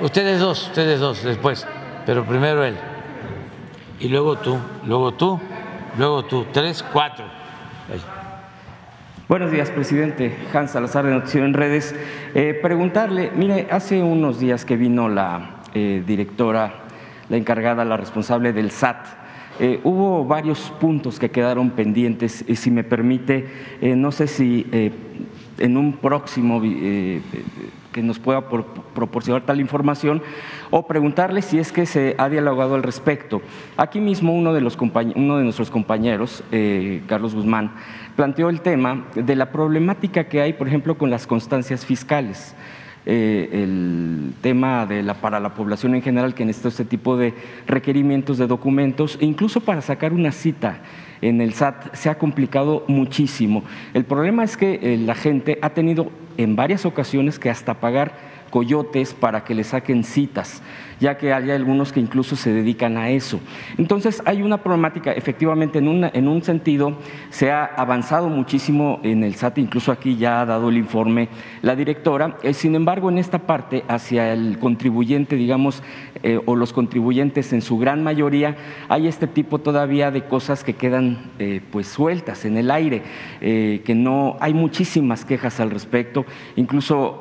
Ustedes dos después, pero primero él. Y luego tú, luego tú, luego tú. 3, 4. Buenos días, presidente. Hans Salazar, de Noticiero en Redes. Preguntarle, mire, hace unos días que vino la directora, la encargada, la responsable del SAT, hubo varios puntos que quedaron pendientes y si me permite, no sé si en un próximo que nos pueda proporcionar tal información o preguntarle si es que se ha dialogado al respecto. Aquí mismo uno de nuestros compañeros, Carlos Guzmán, planteó el tema de la problemática que hay, por ejemplo, con las constancias fiscales. El tema para la población en general que necesita este tipo de requerimientos de documentos, e incluso para sacar una cita en el SAT se ha complicado muchísimo. El problema es que la gente ha tenido en varias ocasiones que hasta pagar coyotes para que le saquen citas, ya que hay algunos que incluso se dedican a eso. Entonces hay una problemática, efectivamente en un sentido se ha avanzado muchísimo en el SAT, incluso aquí ya ha dado el informe la directora, sin embargo en esta parte hacia el contribuyente, digamos, o los contribuyentes en su gran mayoría, hay este tipo todavía de cosas que quedan pues sueltas en el aire, que no, hay muchísimas quejas al respecto, incluso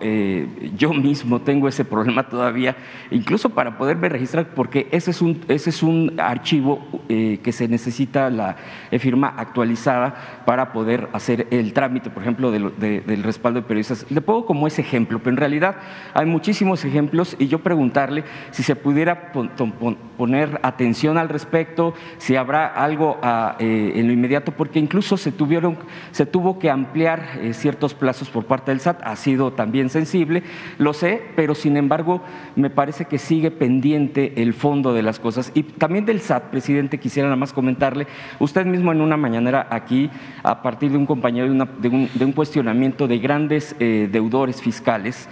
yo mismo tengo ese problema todavía, incluso para poderme registrar, porque ese es un archivo que se necesita la firma actualizada para poder hacer el trámite, por ejemplo, del respaldo de periodistas. Le pongo como ese ejemplo, pero en realidad hay muchísimos ejemplos y yo preguntarle si se pudiera poner atención al respecto, si habrá algo en lo inmediato, porque incluso se tuvo que ampliar ciertos plazos por parte del SAT, ha sido también sensible, lo sé, pero sin embargo me parece que sigue pendiente el fondo de las cosas. Y también del SAT, presidente, quisiera nada más comentarle, usted mismo en una mañanera aquí, a partir de un compañero de un cuestionamiento de grandes deudores fiscales,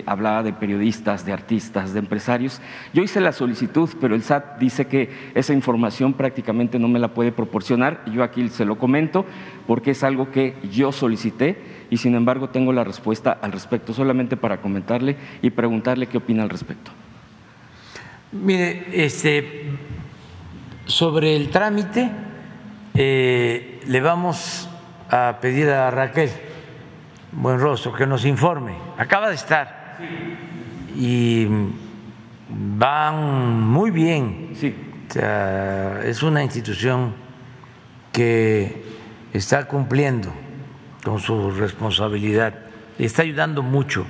hablaba de periodistas, de artistas, de empresarios. Yo hice la solicitud, pero el SAT dice que esa información prácticamente no me la puede proporcionar. Yo aquí se lo comento porque es algo que yo solicité y sin embargo tengo la respuesta al respecto, solamente para comentarle y preguntarle qué opina al respecto. Mire, sobre el trámite le vamos a pedir a Raquel Buenrostro que nos informe. Acaba de estar y van muy bien. Sí. O sea, es una institución que está cumpliendo con su responsabilidad, le está ayudando mucho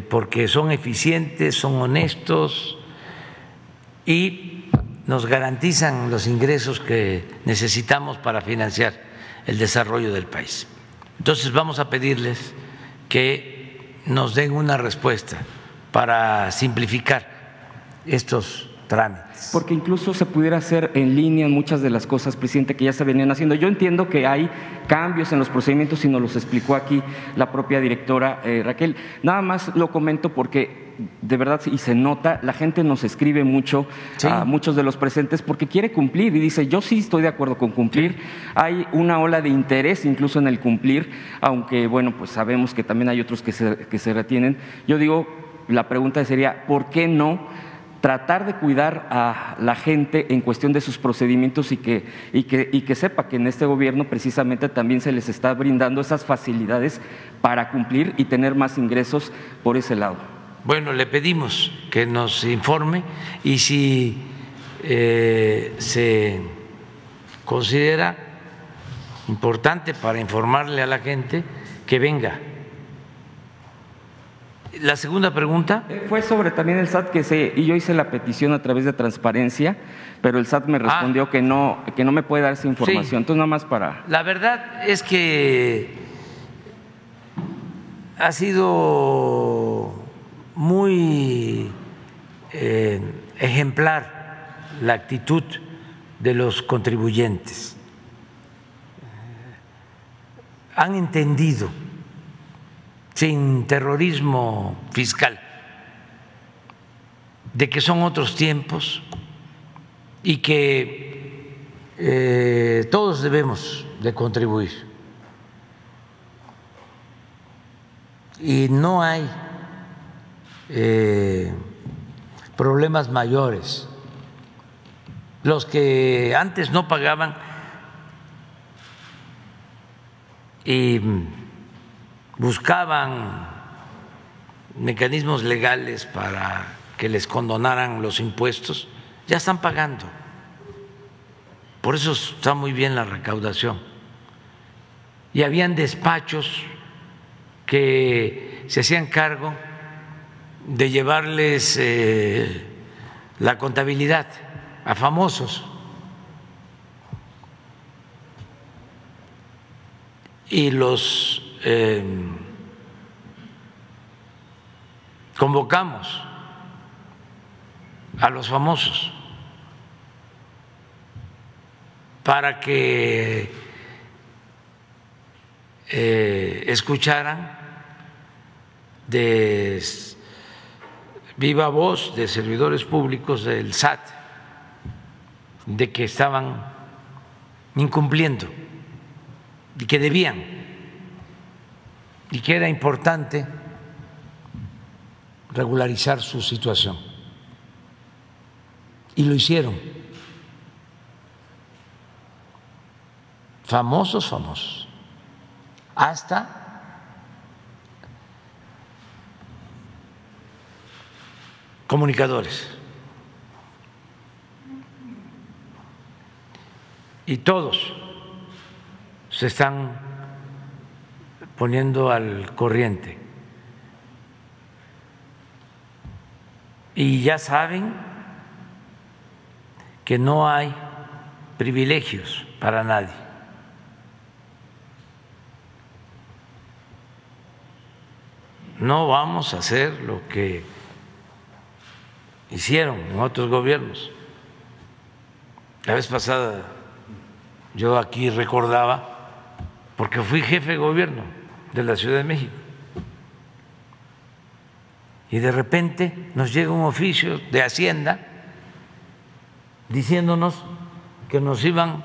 porque son eficientes, son honestos y nos garantizan los ingresos que necesitamos para financiar el desarrollo del país. Entonces vamos a pedirles que nos den una respuesta para simplificar estos trámites. Porque incluso se pudiera hacer en línea muchas de las cosas, presidente, que ya se venían haciendo. Yo entiendo que hay cambios en los procedimientos y nos los explicó aquí la propia directora Raquel. Nada más lo comento porque de verdad, y se nota, la gente nos escribe mucho, sí, a muchos de los presentes porque quiere cumplir y dice, yo sí estoy de acuerdo con cumplir. Sí. Hay una ola de interés incluso en el cumplir, aunque bueno, pues sabemos que también hay otros que se retienen. Yo digo, la pregunta sería, ¿por qué no tratar de cuidar a la gente en cuestión de sus procedimientos y que sepa que en este gobierno precisamente también se les está brindando esas facilidades para cumplir y tener más ingresos por ese lado? Bueno, le pedimos que nos informe y si se considera importante para informarle a la gente, que venga. La segunda pregunta fue sobre también el SAT, y yo hice la petición a través de Transparencia, pero el SAT me respondió que no me puede dar esa información. Sí. Entonces, nada más para… La verdad es que ha sido muy ejemplar la actitud de los contribuyentes. Han entendido, sin terrorismo fiscal, de que son otros tiempos y que todos debemos de contribuir. Y no hay problemas mayores. Los que antes no pagaban y buscaban mecanismos legales para que les condonaran los impuestos, ya están pagando. Por eso está muy bien la recaudación. Y habían despachos que se hacían cargo de llevarles la contabilidad a famosos. Y los convocamos a los famosos para que escucharan de viva voz de servidores públicos del SAT de que estaban incumpliendo y que debían y que era importante regularizar su situación. Y lo hicieron. Famosos, hasta comunicadores. Y todos se están poniendo al corriente. Y ya saben que no hay privilegios para nadie. No vamos a hacer lo que hicieron en otros gobiernos. La vez pasada yo aquí recordaba, porque fui jefe de gobierno de la Ciudad de México, y de repente nos llega un oficio de Hacienda diciéndonos que nos iban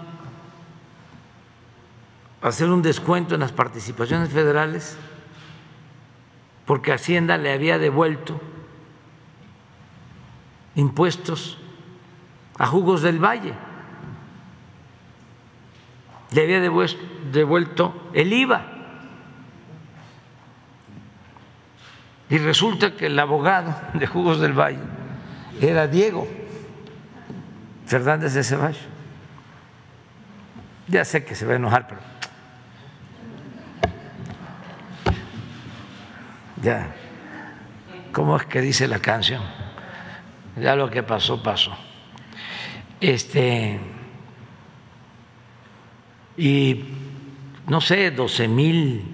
a hacer un descuento en las participaciones federales porque Hacienda le había devuelto impuestos a Jugos del Valle, le había devuelto el IVA. Y resulta que el abogado de Jugos del Valle era Diego Fernández de Ceballos. Ya sé que se va a enojar, pero ya, ¿cómo es que dice la canción? Ya lo que pasó, pasó. Y no sé, 12,000,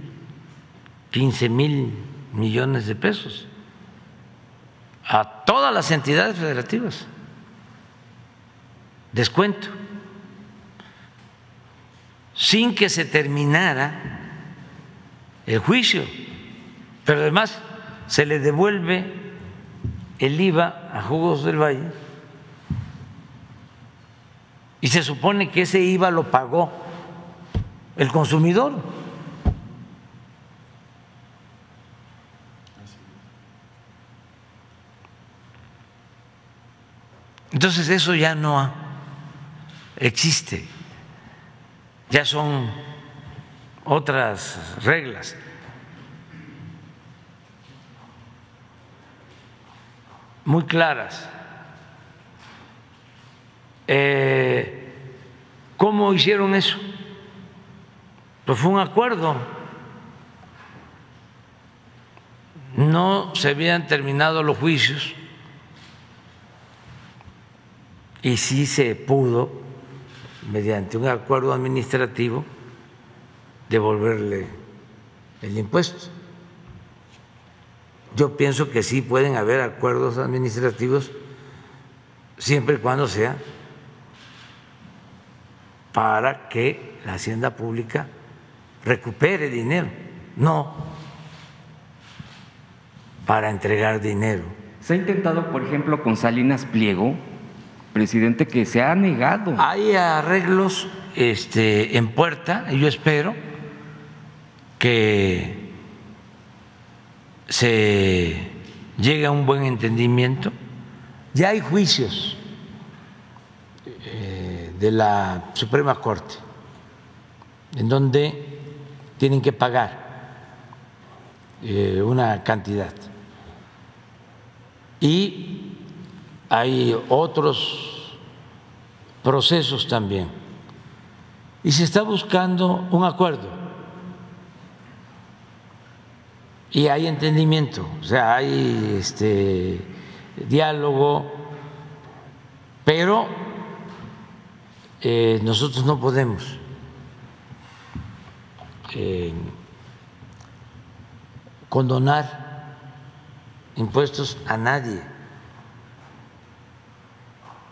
15,000 millones de pesos a todas las entidades federativas. Descuento, sin que se terminara el juicio, pero además se le devuelve el IVA a Jugos del Valle y se supone que ese IVA lo pagó el consumidor. Entonces eso ya no existe, ya son otras reglas. Muy claras. ¿Cómo hicieron eso? Pues fue un acuerdo. No se habían terminado los juicios y sí se pudo, mediante un acuerdo administrativo, devolverle el impuesto. Yo pienso que sí pueden haber acuerdos administrativos siempre y cuando sea para que la hacienda pública recupere dinero, no para entregar dinero. Se ha intentado, por ejemplo, con Salinas Pliego, presidente, que se ha negado. Hay arreglos en puerta y yo espero que se llegue a un buen entendimiento. Ya hay juicios de la Suprema Corte en donde tienen que pagar una cantidad. Y hay otros procesos también. Y se está buscando un acuerdo. Y hay entendimiento, o sea, hay diálogo, pero nosotros no podemos condonar impuestos a nadie,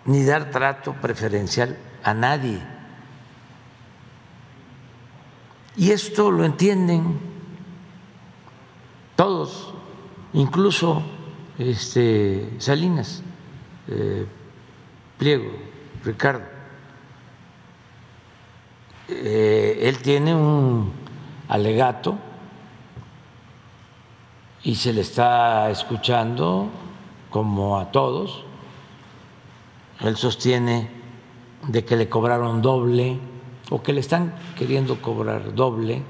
ni dar trato preferencial a nadie. Y esto lo entienden todos, incluso Salinas, Pliego, Ricardo. Él tiene un alegato y se le está escuchando como a todos. Él sostiene de que le cobraron doble o que le están queriendo cobrar doble,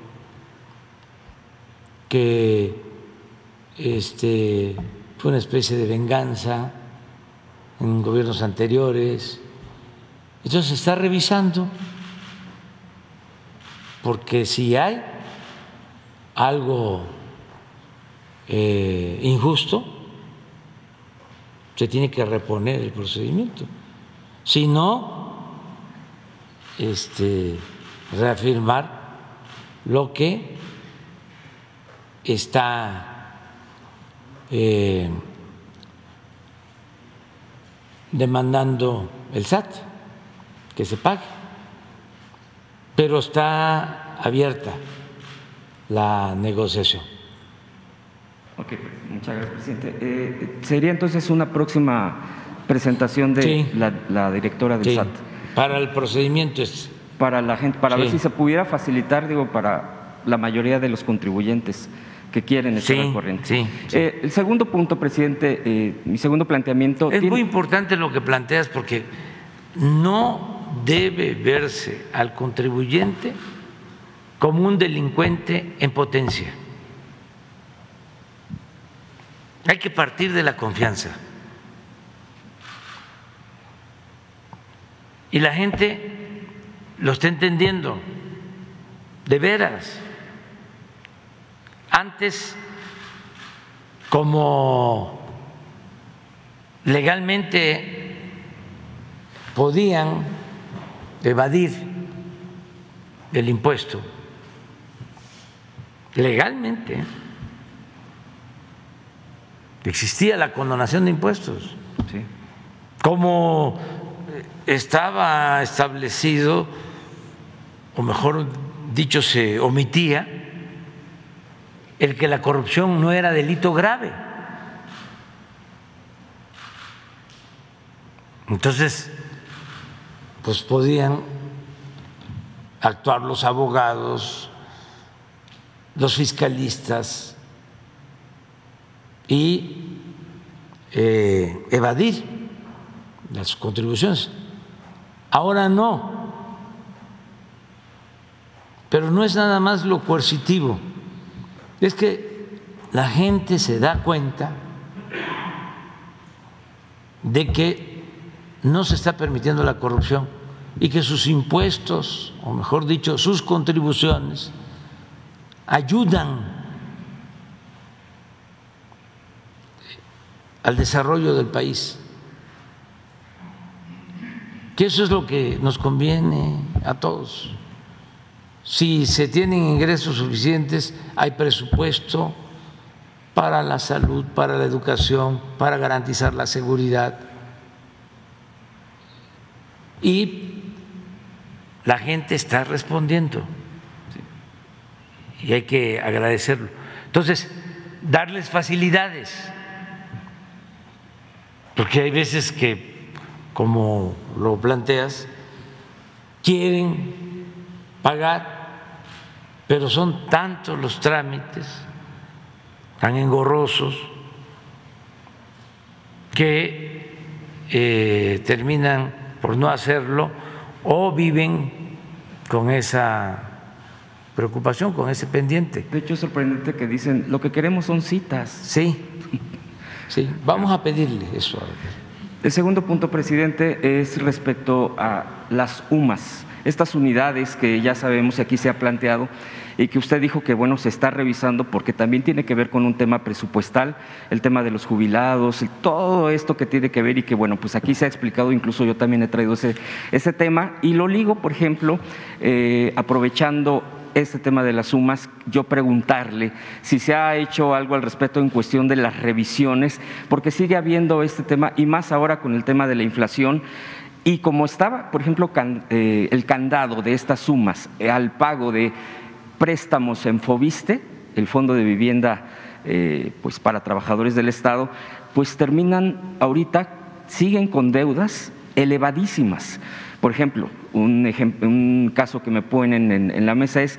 que fue una especie de venganza en gobiernos anteriores. Entonces se está revisando, porque si hay algo injusto, se tiene que reponer el procedimiento. Si no, reafirmar lo que está demandando el SAT, que se pague, pero está abierta la negociación. Ok, muchas gracias, presidente. ¿Sería entonces una próxima presentación de Sí. la directora del Sí, SAT? para el procedimiento Para la gente, para Sí. ver si se pudiera facilitar, digo, para la mayoría de los contribuyentes que quieren estar Sí, al corriente. sí. El segundo punto, presidente, mi segundo planteamiento. Es muy importante lo que planteas, porque no debe verse al contribuyente como un delincuente en potencia. Hay que partir de la confianza. Y la gente lo está entendiendo, de veras. Antes, como legalmente podían evadir el impuesto, legalmente existía la condonación de impuestos. Sí. Como estaba establecido, o mejor dicho, se omitía el que la corrupción no era delito grave. Entonces, pues podían actuar los abogados, los fiscalistas y evadir las contribuciones. Ahora no, pero no es nada más lo coercitivo, es que la gente se da cuenta de que no se está permitiendo la corrupción y que sus impuestos, o mejor dicho, sus contribuciones, ayudan al desarrollo del país, que eso es lo que nos conviene a todos. Si se tienen ingresos suficientes, hay presupuesto para la salud, para la educación, para garantizar la seguridad, y la gente está respondiendo y hay que agradecerlo. Entonces, darles facilidades, porque hay veces que, como lo planteas, quieren pagar, pero son tantos los trámites, tan engorrosos, que terminan por no hacerlo o viven con esa preocupación, con ese pendiente. De hecho, es sorprendente que dicen, lo que queremos son citas. Sí, sí, vamos a pedirle eso. El segundo punto, presidente, es respecto a las UMAS, estas unidades que ya sabemos y aquí se ha planteado y que usted dijo que, bueno, se está revisando porque también tiene que ver con un tema presupuestal, el tema de los jubilados, todo esto que tiene que ver y que, bueno, pues aquí se ha explicado, incluso yo también he traído ese tema y lo ligo, por ejemplo, aprovechando este tema de las UMAS, yo preguntarle si se ha hecho algo al respecto en cuestión de las revisiones, porque sigue habiendo este tema y más ahora con el tema de la inflación. Y como estaba, por ejemplo, el candado de estas sumas al pago de préstamos en Foviste, el Fondo de Vivienda pues para trabajadores del Estado, pues terminan ahorita, siguen con deudas elevadísimas. Por ejemplo, un caso que me ponen en la mesa es,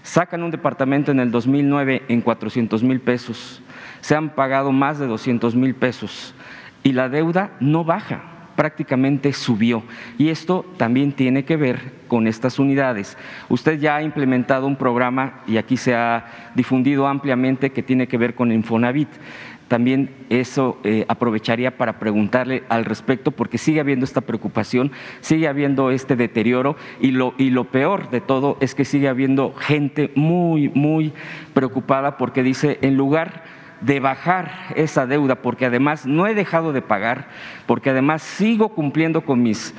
sacan un departamento en el 2009 en 400,000 pesos, se han pagado más de 200,000 pesos y la deuda no baja, prácticamente subió. Y esto también tiene que ver con estas unidades. Usted ya ha implementado un programa y aquí se ha difundido ampliamente que tiene que ver con Infonavit. También eso aprovecharía para preguntarle al respecto porque sigue habiendo esta preocupación, sigue habiendo este deterioro y lo peor de todo es que sigue habiendo gente muy, muy preocupada porque dice, en lugar de bajar esa deuda, porque además no he dejado de pagar, porque además sigo cumpliendo con mis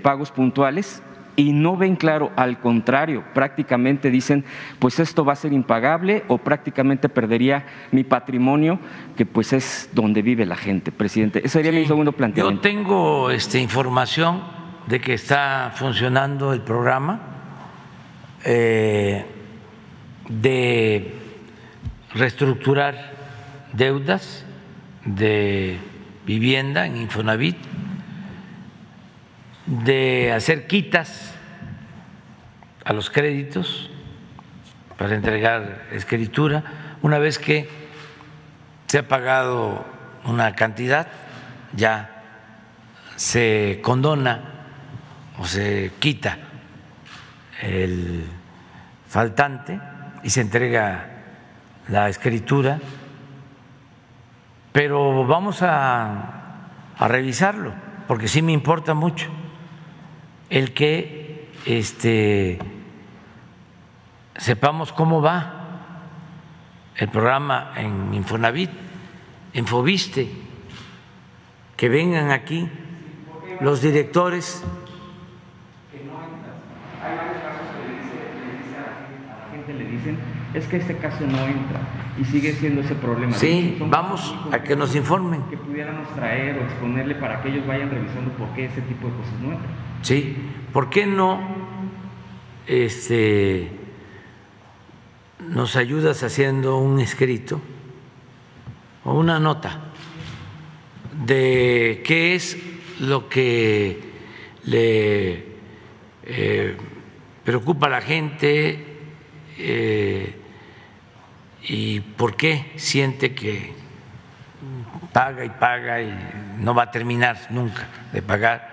pagos puntuales, y no ven claro, al contrario, prácticamente dicen, pues esto va a ser impagable o prácticamente perdería mi patrimonio, que pues es donde vive la gente, presidente. Ese sería mi segundo planteamiento. Yo tengo información de que está funcionando el programa de reestructurar deudas de vivienda en Infonavit, de hacer quitas a los créditos para entregar escritura. Una vez que se ha pagado una cantidad, ya se condona o se quita el faltante y se entrega la escritura, pero vamos a revisarlo porque sí me importa mucho el que sepamos cómo va el programa en Infonavit, en Foviste, que vengan aquí los directores. Hay varios casos que a la gente le dicen, es que este caso no entra y sigue siendo ese problema. Sí, vamos a que nos informen. Que pudiéramos traer o exponerle para que ellos vayan revisando por qué ese tipo de cosas no entran. Sí, ¿por qué no nos ayudas haciendo un escrito o una nota de qué es lo que le preocupa a la gente y por qué siente que paga y paga y no va a terminar nunca de pagar?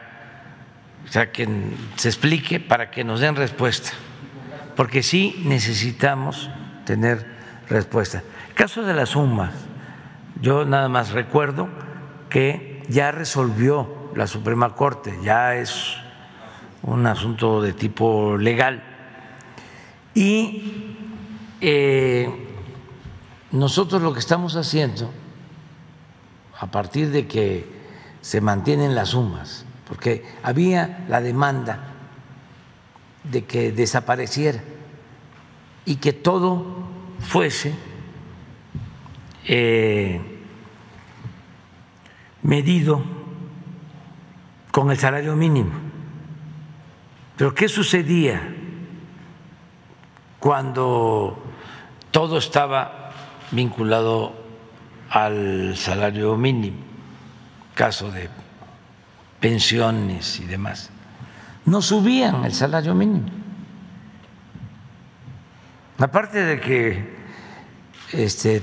O sea, que se explique para que nos den respuesta, porque sí necesitamos tener respuesta. El caso de las UMAS, yo nada más recuerdo que ya resolvió la Suprema Corte, ya es un asunto de tipo legal y nosotros lo que estamos haciendo a partir de que se mantienen las UMAS, porque había la demanda de que desapareciera y que todo fuese medido con el salario mínimo. Pero ¿qué sucedía cuando todo estaba vinculado al salario mínimo? Caso de pensiones y demás, no subían el salario mínimo. Aparte de que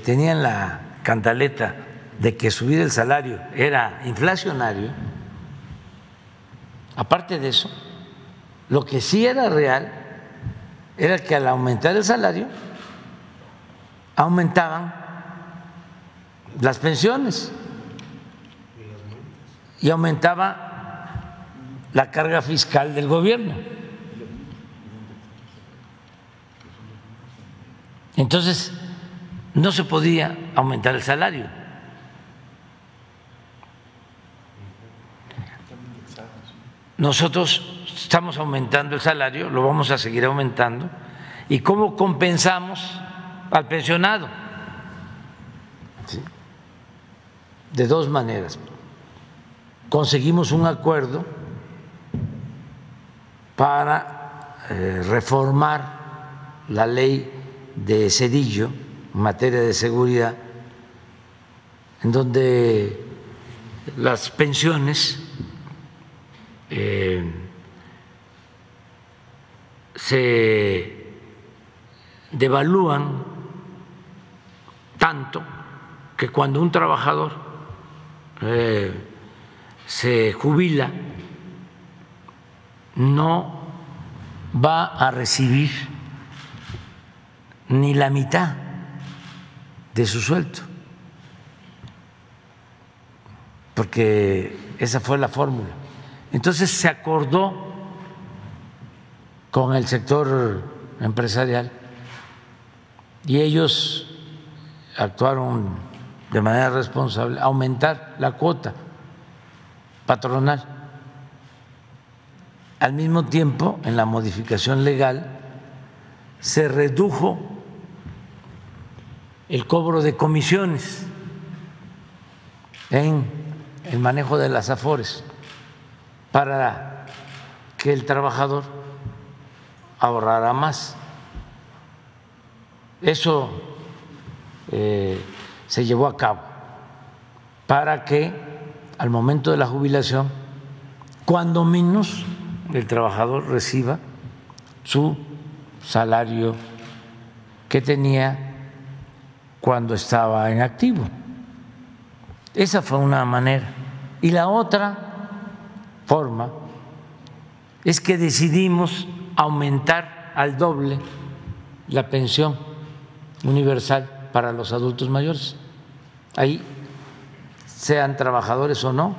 tenían la cantaleta de que subir el salario era inflacionario, aparte de eso, lo que sí era real era que al aumentar el salario aumentaban las pensiones y aumentaba la carga fiscal del gobierno. Entonces, no se podía aumentar el salario. Nosotros estamos aumentando el salario, lo vamos a seguir aumentando. ¿Y cómo compensamos al pensionado? ¿Sí? De dos maneras. Conseguimos un acuerdo para reformar la ley de Zedillo en materia de seguridad, en donde las pensiones se devalúan tanto que cuando un trabajador se jubila no va a recibir ni la mitad de su sueldo, porque esa fue la fórmula. Entonces se acordó con el sector empresarial y ellos actuaron de manera responsable, aumentar la cuota patronal. Al mismo tiempo, en la modificación legal se redujo el cobro de comisiones en el manejo de las afores para que el trabajador ahorrara más. Eso se llevó a cabo para que al momento de la jubilación, cuando menos el trabajador reciba su salario que tenía cuando estaba en activo. Esa fue una manera. Y la otra forma es que decidimos aumentar al doble la pensión universal para los adultos mayores. Ahí, sean trabajadores o no,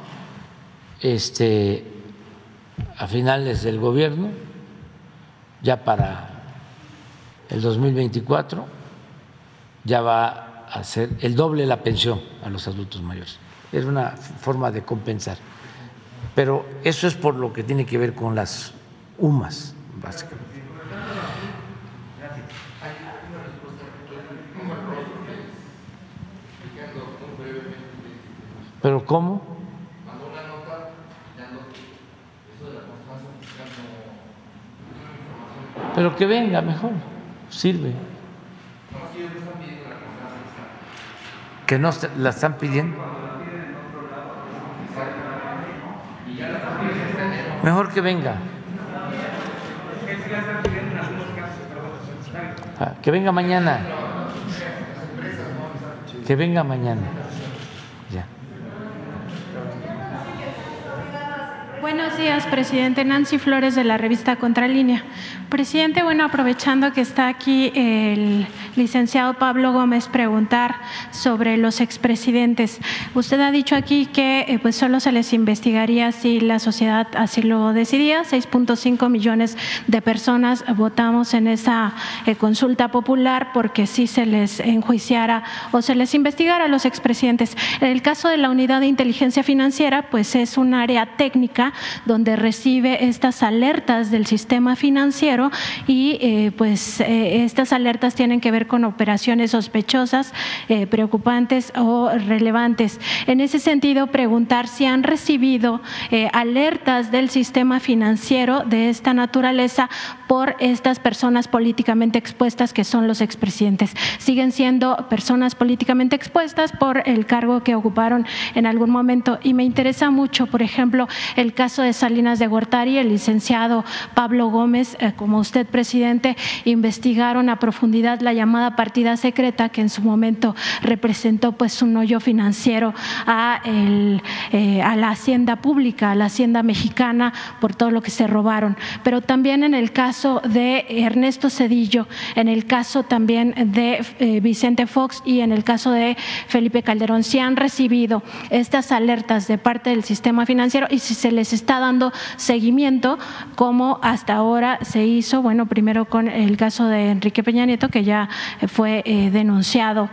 a finales del gobierno, ya para el 2024, ya va a ser el doble la pensión a los adultos mayores. Es una forma de compensar. Pero eso es por lo que tiene que ver con las UMAS, básicamente. ¿Pero cómo? Pero que venga mejor, sirve. Que no la están pidiendo. Mejor que venga. Que venga mañana. Que venga mañana. Ya. Buenos días, presidente. Nancy Flores, de la revista Contralínea. Presidente, bueno, aprovechando que está aquí el licenciado Pablo Gómez, preguntar sobre los expresidentes. Usted ha dicho aquí que pues solo se les investigaría si la sociedad así lo decidía. 6.5 millones de personas votamos en esa consulta popular porque sí se les enjuiciara o se les investigara a los expresidentes. En el caso de la Unidad de Inteligencia Financiera, pues es un área técnica donde recibe estas alertas del sistema financiero y estas alertas tienen que ver con operaciones sospechosas, preocupantes o relevantes. En ese sentido, preguntar si han recibido alertas del sistema financiero de esta naturaleza por estas personas políticamente expuestas que son los expresidentes. Siguen siendo personas políticamente expuestas por el cargo que ocuparon en algún momento. Y me interesa mucho, por ejemplo, el caso de Salinas de Gortari. El licenciado Pablo Gómez, como usted, presidente, investigaron a profundidad la llamada llamada partida secreta, que en su momento representó pues un hoyo financiero a la hacienda pública, a la hacienda mexicana, por todo lo que se robaron. Pero también en el caso de Ernesto Zedillo, en el caso también de Vicente Fox y en el caso de Felipe Calderón, si han recibido estas alertas de parte del sistema financiero y si se les está dando seguimiento, como hasta ahora se hizo, bueno, primero con el caso de Enrique Peña Nieto, que ya fue denunciado.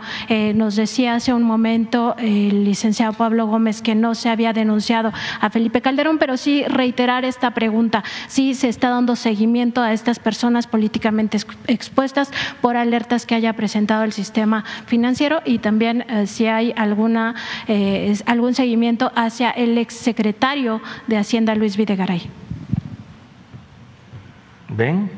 Nos decía hace un momento el licenciado Pablo Gómez que no se había denunciado a Felipe Calderón, pero sí reiterar esta pregunta, si se está dando seguimiento a estas personas políticamente expuestas por alertas que haya presentado el sistema financiero, y también si hay algún seguimiento hacia el exsecretario de Hacienda, Luis Videgaray. ¿Ven?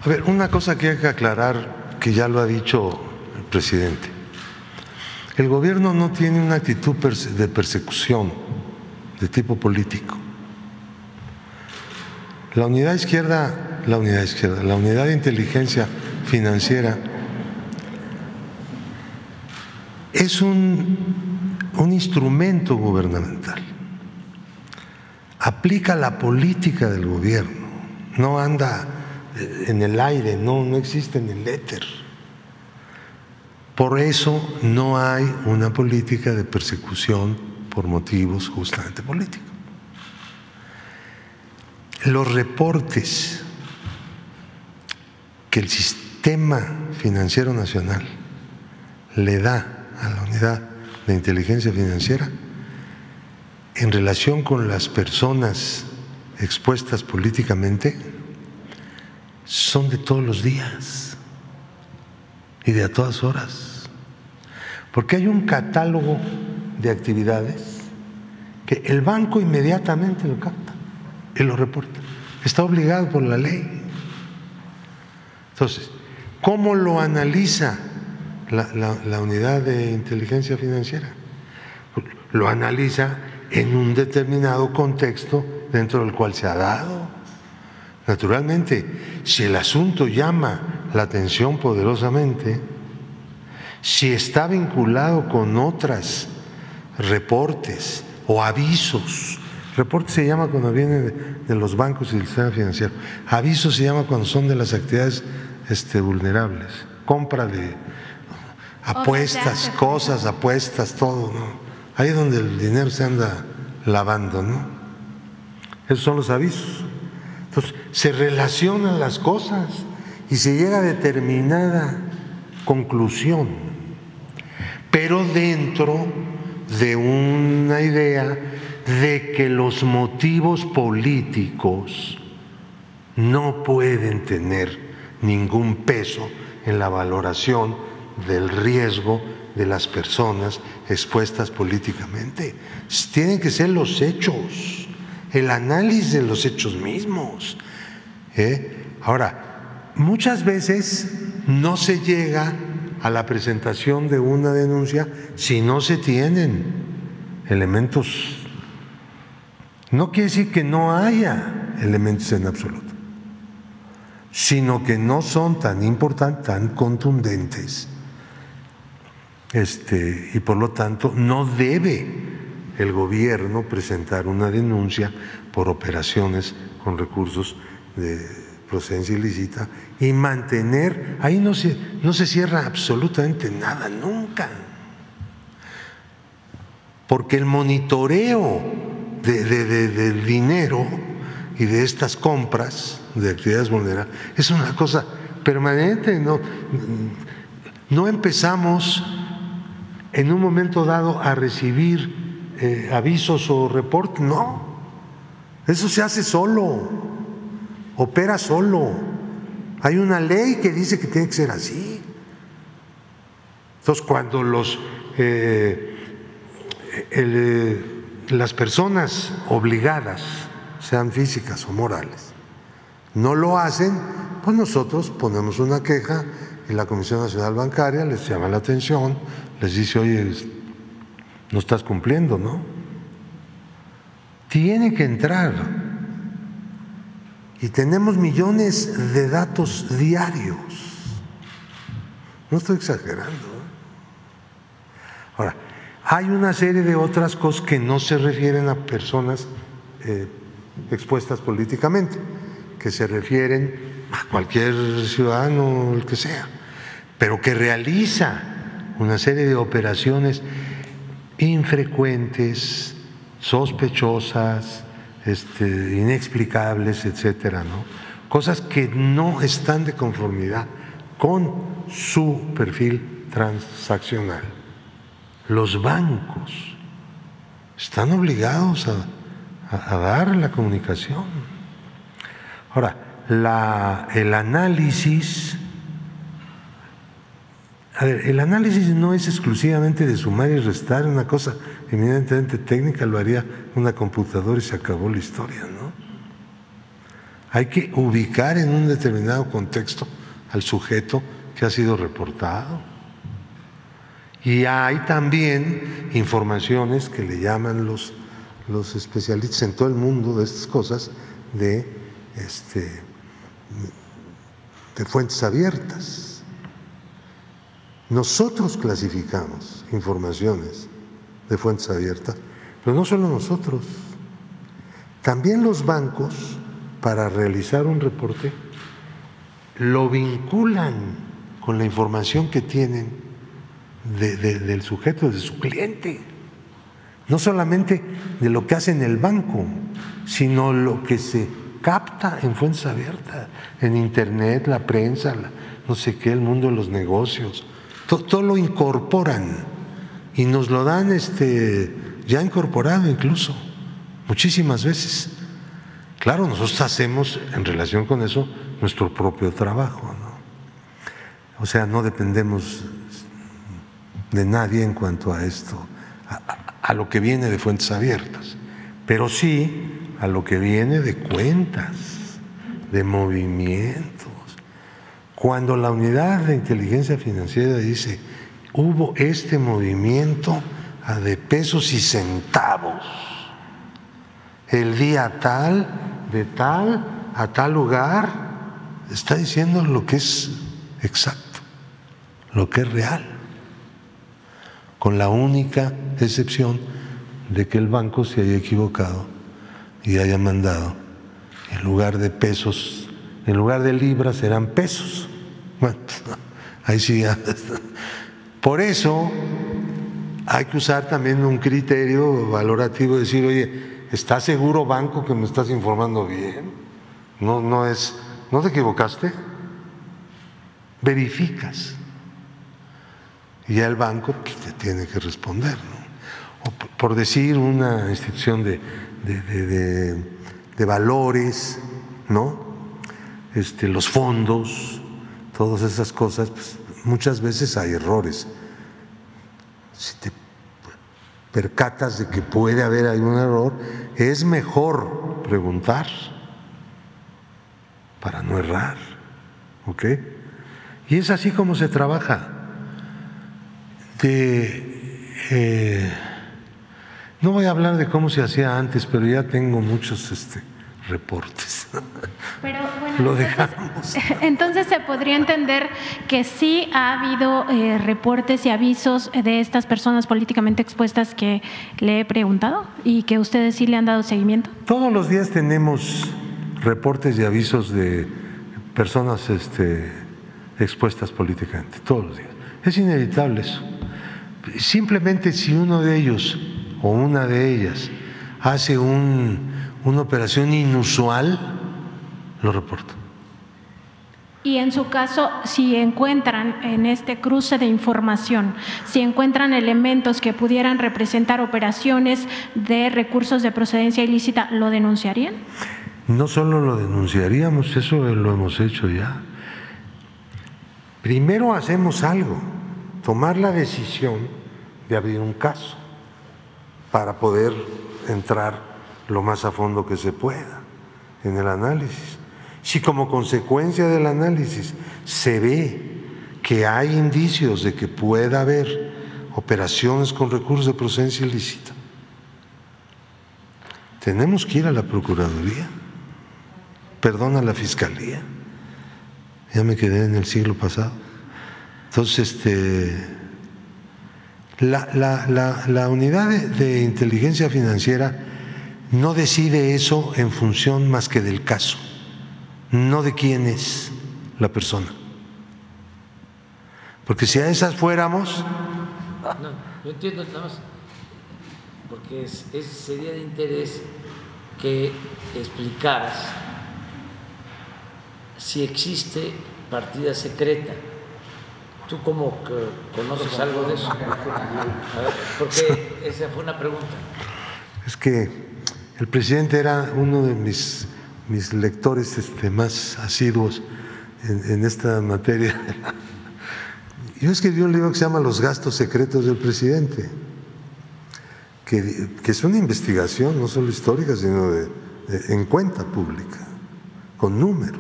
A ver, una cosa que hay que aclarar, que ya lo ha dicho el presidente. El gobierno no tiene una actitud de persecución de tipo político. La unidad de inteligencia financiera es un instrumento gubernamental. Aplica la política del gobierno, no anda en el aire, no existe en el éter. Por eso no hay una política de persecución por motivos justamente políticos. Los reportes que el Sistema Financiero Nacional le da a la Unidad de Inteligencia Financiera en relación con las personas expuestas políticamente son de todos los días y de a todas horas, porque hay un catálogo de actividades que el banco inmediatamente lo capta y lo reporta, está obligado por la ley. Entonces, ¿cómo lo analiza la unidad de inteligencia financiera? Lo analiza en un determinado contexto dentro del cual se ha dado. Naturalmente, si el asunto llama la atención poderosamente, si está vinculado con otros reportes o avisos. Reporte se llama cuando viene de los bancos y del sistema financiero. Aviso se llama cuando son de las actividades vulnerables. Compra de apuestas, cosas, apuestas, todo, ¿no? Ahí es donde el dinero se anda lavando, ¿no? Esos son los avisos. Entonces, se relacionan las cosas y se llega a determinada conclusión, pero dentro de una idea de que los motivos políticos no pueden tener ningún peso en la valoración del riesgo de las personas expuestas políticamente. Tienen que ser los hechos, el análisis de los hechos mismos. Ahora, muchas veces no se llega a la presentación de una denuncia si no se tienen elementos. No quiere decir que no haya elementos en absoluto, sino que no son tan importantes, tan contundentes, y por lo tanto no debe el gobierno presentar una denuncia por operaciones con recursos de procedencia ilícita y mantener, ahí no se cierra absolutamente nada, nunca, porque el monitoreo del dinero y de estas compras de actividades vulnerables es una cosa permanente. No empezamos en un momento dado a recibir avisos o reportes, no, eso se hace solo, opera solo. Hay una ley que dice que tiene que ser así. Entonces, cuando las personas obligadas, sean físicas o morales, no lo hacen, pues nosotros ponemos una queja y la Comisión Nacional Bancaria les llama la atención, les dice, oye, no estás cumpliendo, ¿no? tiene que entrar. Y tenemos millones de datos diarios. No estoy exagerando. Ahora, hay una serie de otras cosas que no se refieren a personas expuestas políticamente, que se refieren a cualquier ciudadano, el que sea, pero que realiza una serie de operaciones infrecuentes, sospechosas, inexplicables, etcétera, ¿no? Cosas que no están de conformidad con su perfil transaccional. Los bancos están obligados a dar la comunicación. Ahora, el análisis, el análisis no es exclusivamente de sumar y restar, una cosa eminentemente técnica, lo haría una computadora y se acabó la historia, ¿no? Hay que ubicar en un determinado contexto al sujeto que ha sido reportado. Y hay también informaciones que le llaman los especialistas en todo el mundo de estas cosas de fuentes abiertas. Nosotros clasificamos informaciones de fuentes abiertas, pero no solo nosotros, también los bancos, para realizar un reporte, lo vinculan con la información que tienen del sujeto, de su cliente, no solamente de lo que hace en el banco, sino lo que se capta en fuentes abiertas, en internet, la prensa, no sé qué, el mundo de los negocios, todo lo incorporan y nos lo dan ya incorporado incluso muchísimas veces. Claro, nosotros hacemos en relación con eso nuestro propio trabajo, ¿no? O sea, no dependemos de nadie en cuanto a esto, a lo que viene de fuentes abiertas, pero sí a lo que viene de cuentas, de movimientos. Cuando la unidad de inteligencia financiera dice hubo este movimiento de pesos y centavos el día tal, de tal a tal lugar, está diciendo lo que es exacto, lo que es real, con la única excepción de que el banco se haya equivocado y haya mandado, en lugar de pesos, en lugar de libras eran pesos. Bueno, ahí sí ya. Por eso hay que usar también un criterio valorativo, decir, oye, ¿estás seguro, banco, que me estás informando bien? No te equivocaste, verificas. Y ya el banco pues, te tiene que responder, ¿no? O por decir una institución de valores, ¿no? Los fondos, todas esas cosas, pues, muchas veces hay errores. Si te percatas de que puede haber algún error, es mejor preguntar para no errar, ¿ok? Y es así como se trabaja. No voy a hablar de cómo se hacía antes, pero ya tengo muchos reportes. Pero bueno, lo dejamos. Entonces se podría entender que sí ha habido reportes y avisos de estas personas políticamente expuestas que le he preguntado y que ustedes sí le han dado seguimiento. Todos los días tenemos reportes y avisos de personas expuestas políticamente, todos los días. Es inevitable eso. Simplemente si uno de ellos o una de ellas hace una operación inusual, lo reporto. Y en su caso, si encuentran en este cruce de información, si encuentran elementos que pudieran representar operaciones de recursos de procedencia ilícita, ¿lo denunciarían? No solo lo denunciaríamos, eso lo hemos hecho ya. Primero hacemos algo, tomar la decisión de abrir un caso para poder entrar lo más a fondo que se pueda en el análisis. Si como consecuencia del análisis se ve que hay indicios de que pueda haber operaciones con recursos de procedencia ilícita, tenemos que ir a la Procuraduría, perdón, a la Fiscalía. Ya me quedé en el siglo pasado. Entonces, la unidad de inteligencia financiera no decide eso en función más que del caso, no de quién es la persona. Porque si a esas fuéramos… No, yo entiendo nada más, porque sería de interés que explicaras si existe partida secreta. ¿Tú cómo conoces algo de eso? A ver, porque esa fue una pregunta. Es que el presidente era uno de mis lectores más asiduos en esta materia. Yo escribí un libro que se llama Los gastos secretos del presidente, que es una investigación no solo histórica, sino en cuenta pública, con números.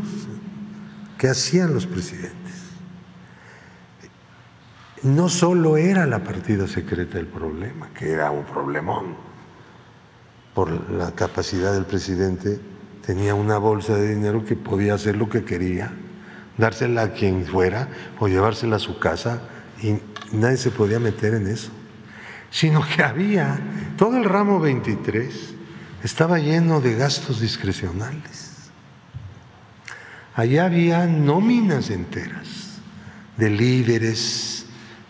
¿Qué hacían los presidentes? No solo era la partida secreta el problema, que era un problemón. Por la capacidad del presidente, tenía una bolsa de dinero que podía hacer lo que quería, dársela a quien fuera o llevársela a su casa, y nadie se podía meter en eso. Sino que había, todo el ramo 23 estaba lleno de gastos discrecionales. Allá había nóminas enteras de líderes,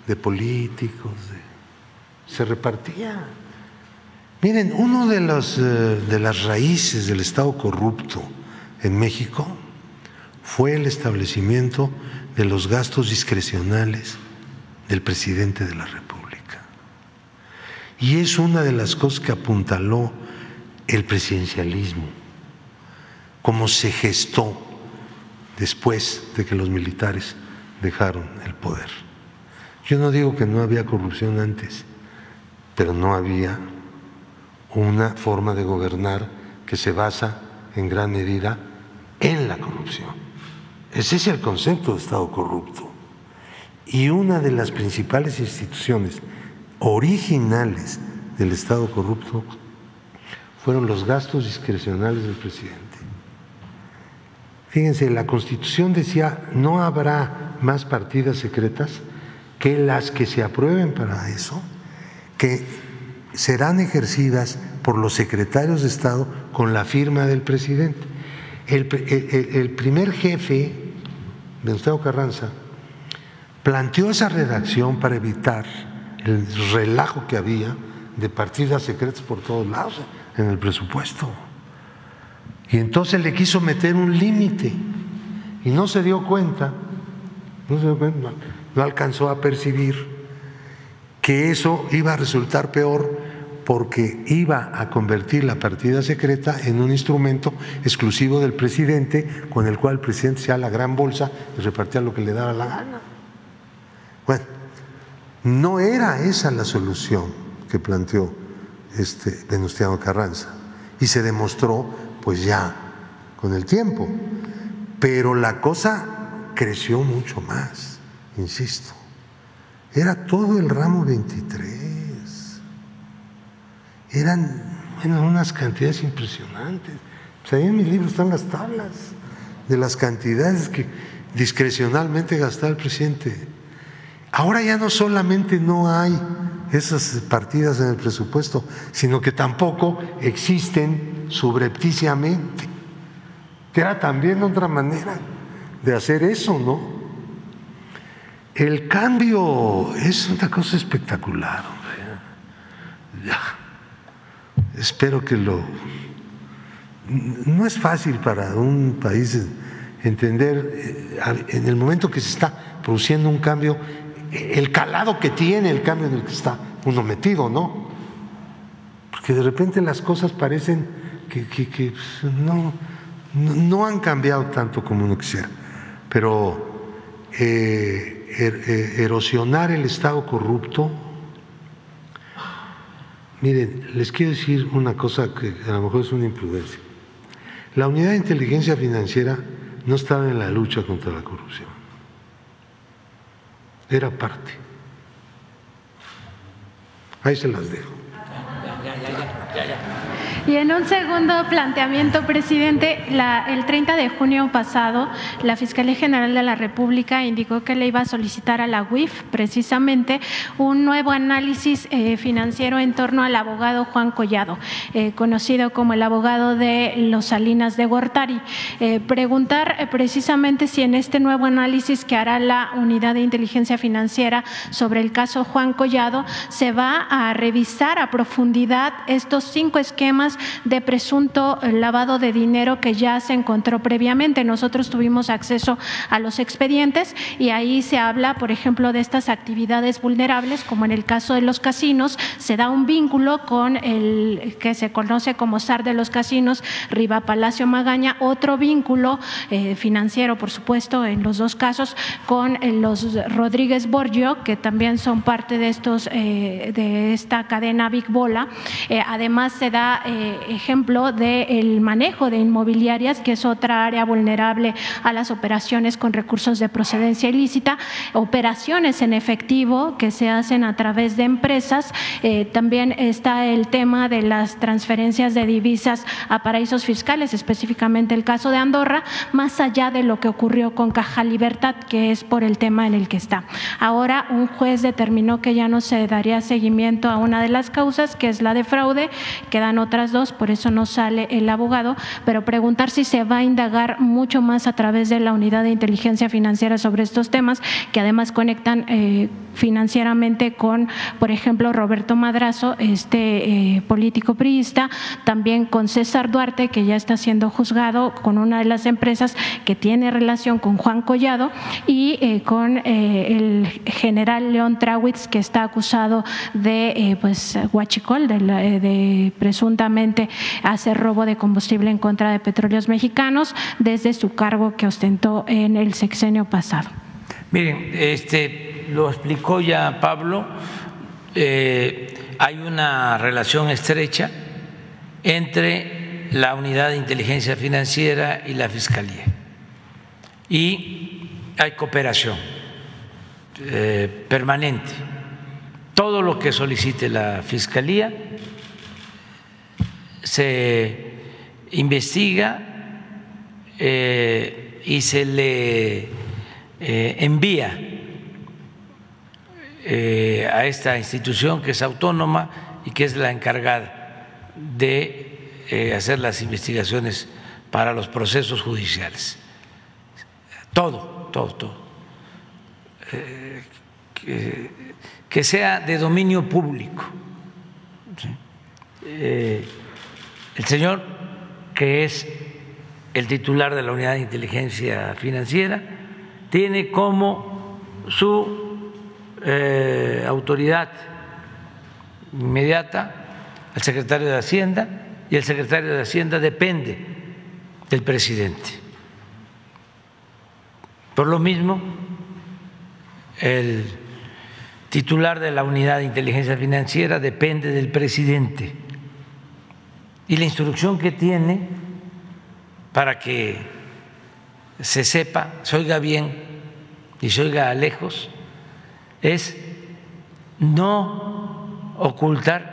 de políticos, se repartía. Miren, uno de las raíces del Estado corrupto en México fue el establecimiento de los gastos discrecionales del presidente de la República. Y es una de las cosas que apuntaló el presidencialismo, cómo se gestó después de que los militares dejaron el poder. Yo no digo que no había corrupción antes, pero no había una forma de gobernar que se basa en gran medida en la corrupción. Ese es el concepto de Estado corrupto. Y una de las principales instituciones originales del Estado corrupto fueron los gastos discrecionales del presidente. Fíjense, la Constitución decía: no habrá más partidas secretas que las que se aprueben para eso, que serán ejercidas por los secretarios de Estado con la firma del presidente. El primer jefe, Venustiano Carranza, planteó esa redacción para evitar el relajo que había de partidas secretas por todos lados en el presupuesto. Y entonces le quiso meter un límite y no se dio cuenta, no alcanzó a percibir que eso iba a resultar peor, porque iba a convertir la partida secreta en un instrumento exclusivo del presidente, con el cual el presidente se da la gran bolsa y repartía lo que le daba la gana. Bueno, no era esa la solución que planteó Venustiano Carranza, y se demostró pues ya con el tiempo, pero la cosa creció mucho más, insisto. Era todo el ramo 23, eran unas cantidades impresionantes. Pues ahí en mi libro están las tablas de las cantidades que discrecionalmente gastaba el presidente. Ahora ya no solamente no hay esas partidas en el presupuesto, sino que tampoco existen subrepticiamente, que era también otra manera de hacer eso, ¿no? El cambio es una cosa espectacular, hombre. Ya. Espero que no es fácil para un país entender en el momento que se está produciendo un cambio, el calado que tiene el cambio en el que está uno metido, ¿no? Porque de repente las cosas parecen que no han cambiado tanto como uno quisiera, pero erosionar el Estado corrupto. Miren, les quiero decir una cosa que a lo mejor es una imprudencia. La unidad de inteligencia financiera no estaba en la lucha contra la corrupción, era parte. Ahí se las dejo. Y en un segundo planteamiento, presidente, el 30 de junio pasado, la Fiscalía General de la República indicó que le iba a solicitar a la UIF precisamente un nuevo análisis financiero en torno al abogado Juan Collado, conocido como el abogado de los Salinas de Gortari. Preguntar precisamente si en este nuevo análisis que hará la Unidad de Inteligencia Financiera sobre el caso Juan Collado se va a revisar a profundidad estos 5 esquemas de presunto lavado de dinero que ya se encontró previamente. Nosotros tuvimos acceso a los expedientes y ahí se habla, por ejemplo, de estas actividades vulnerables, como en el caso de los casinos, se da un vínculo con el que se conoce como zar de los casinos, Riva Palacio Magaña, otro vínculo financiero, por supuesto, en los dos casos, con los Rodríguez Borgio, que también son parte de de esta cadena Big Bola. Además, se da ejemplo del manejo de inmobiliarias, que es otra área vulnerable a las operaciones con recursos de procedencia ilícita, operaciones en efectivo que se hacen a través de empresas. También está el tema de las transferencias de divisas a paraísos fiscales, específicamente el caso de Andorra, más allá de lo que ocurrió con Caja Libertad, que es por el tema en el que está. Ahora, un juez determinó que ya no se daría seguimiento a una de las causas, que es la de fraude, quedan otras 2, por eso no sale el abogado, pero preguntar si se va a indagar mucho más a través de la Unidad de Inteligencia Financiera sobre estos temas, que además conectan financieramente con, por ejemplo, Roberto Madrazo, político priista, también con César Duarte, que ya está siendo juzgado con una de las empresas que tiene relación con Juan Collado, y con el general León Trawitz, que está acusado de huachicol, de presuntamente hacer robo de combustible en contra de Petróleos Mexicanos desde su cargo que ostentó en el sexenio pasado. Miren, lo explicó ya Pablo, hay una relación estrecha entre la Unidad de Inteligencia Financiera y la Fiscalía, y hay cooperación permanente. Todo lo que solicite la Fiscalía se investiga y se le envía a esta institución, que es autónoma y que es la encargada de hacer las investigaciones para los procesos judiciales. Todo. Que sea de dominio público. ¿Sí? El señor, que es el titular de la Unidad de Inteligencia Financiera, tiene como su autoridad inmediata al secretario de Hacienda, y el secretario de Hacienda depende del presidente. Por lo mismo, el titular de la Unidad de Inteligencia Financiera depende del presidente, y la instrucción que tiene, para que se sepa, se oiga bien y se oiga lejos, es no ocultar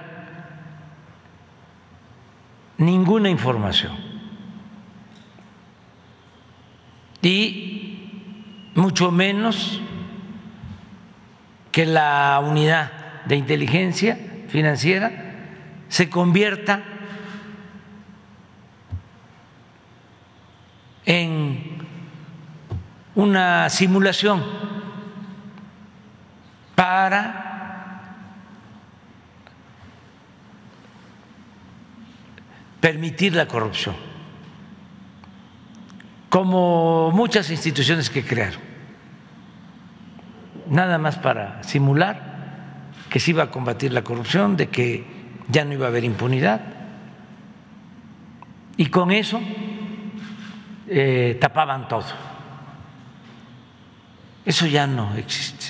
ninguna información, y mucho menos que la Unidad de Inteligencia Financiera se convierta en una simulación para permitir la corrupción, como muchas instituciones que crearon, nada más para simular que se iba a combatir la corrupción, de que ya no iba a haber impunidad, y con eso tapaban todo. Eso ya no existe.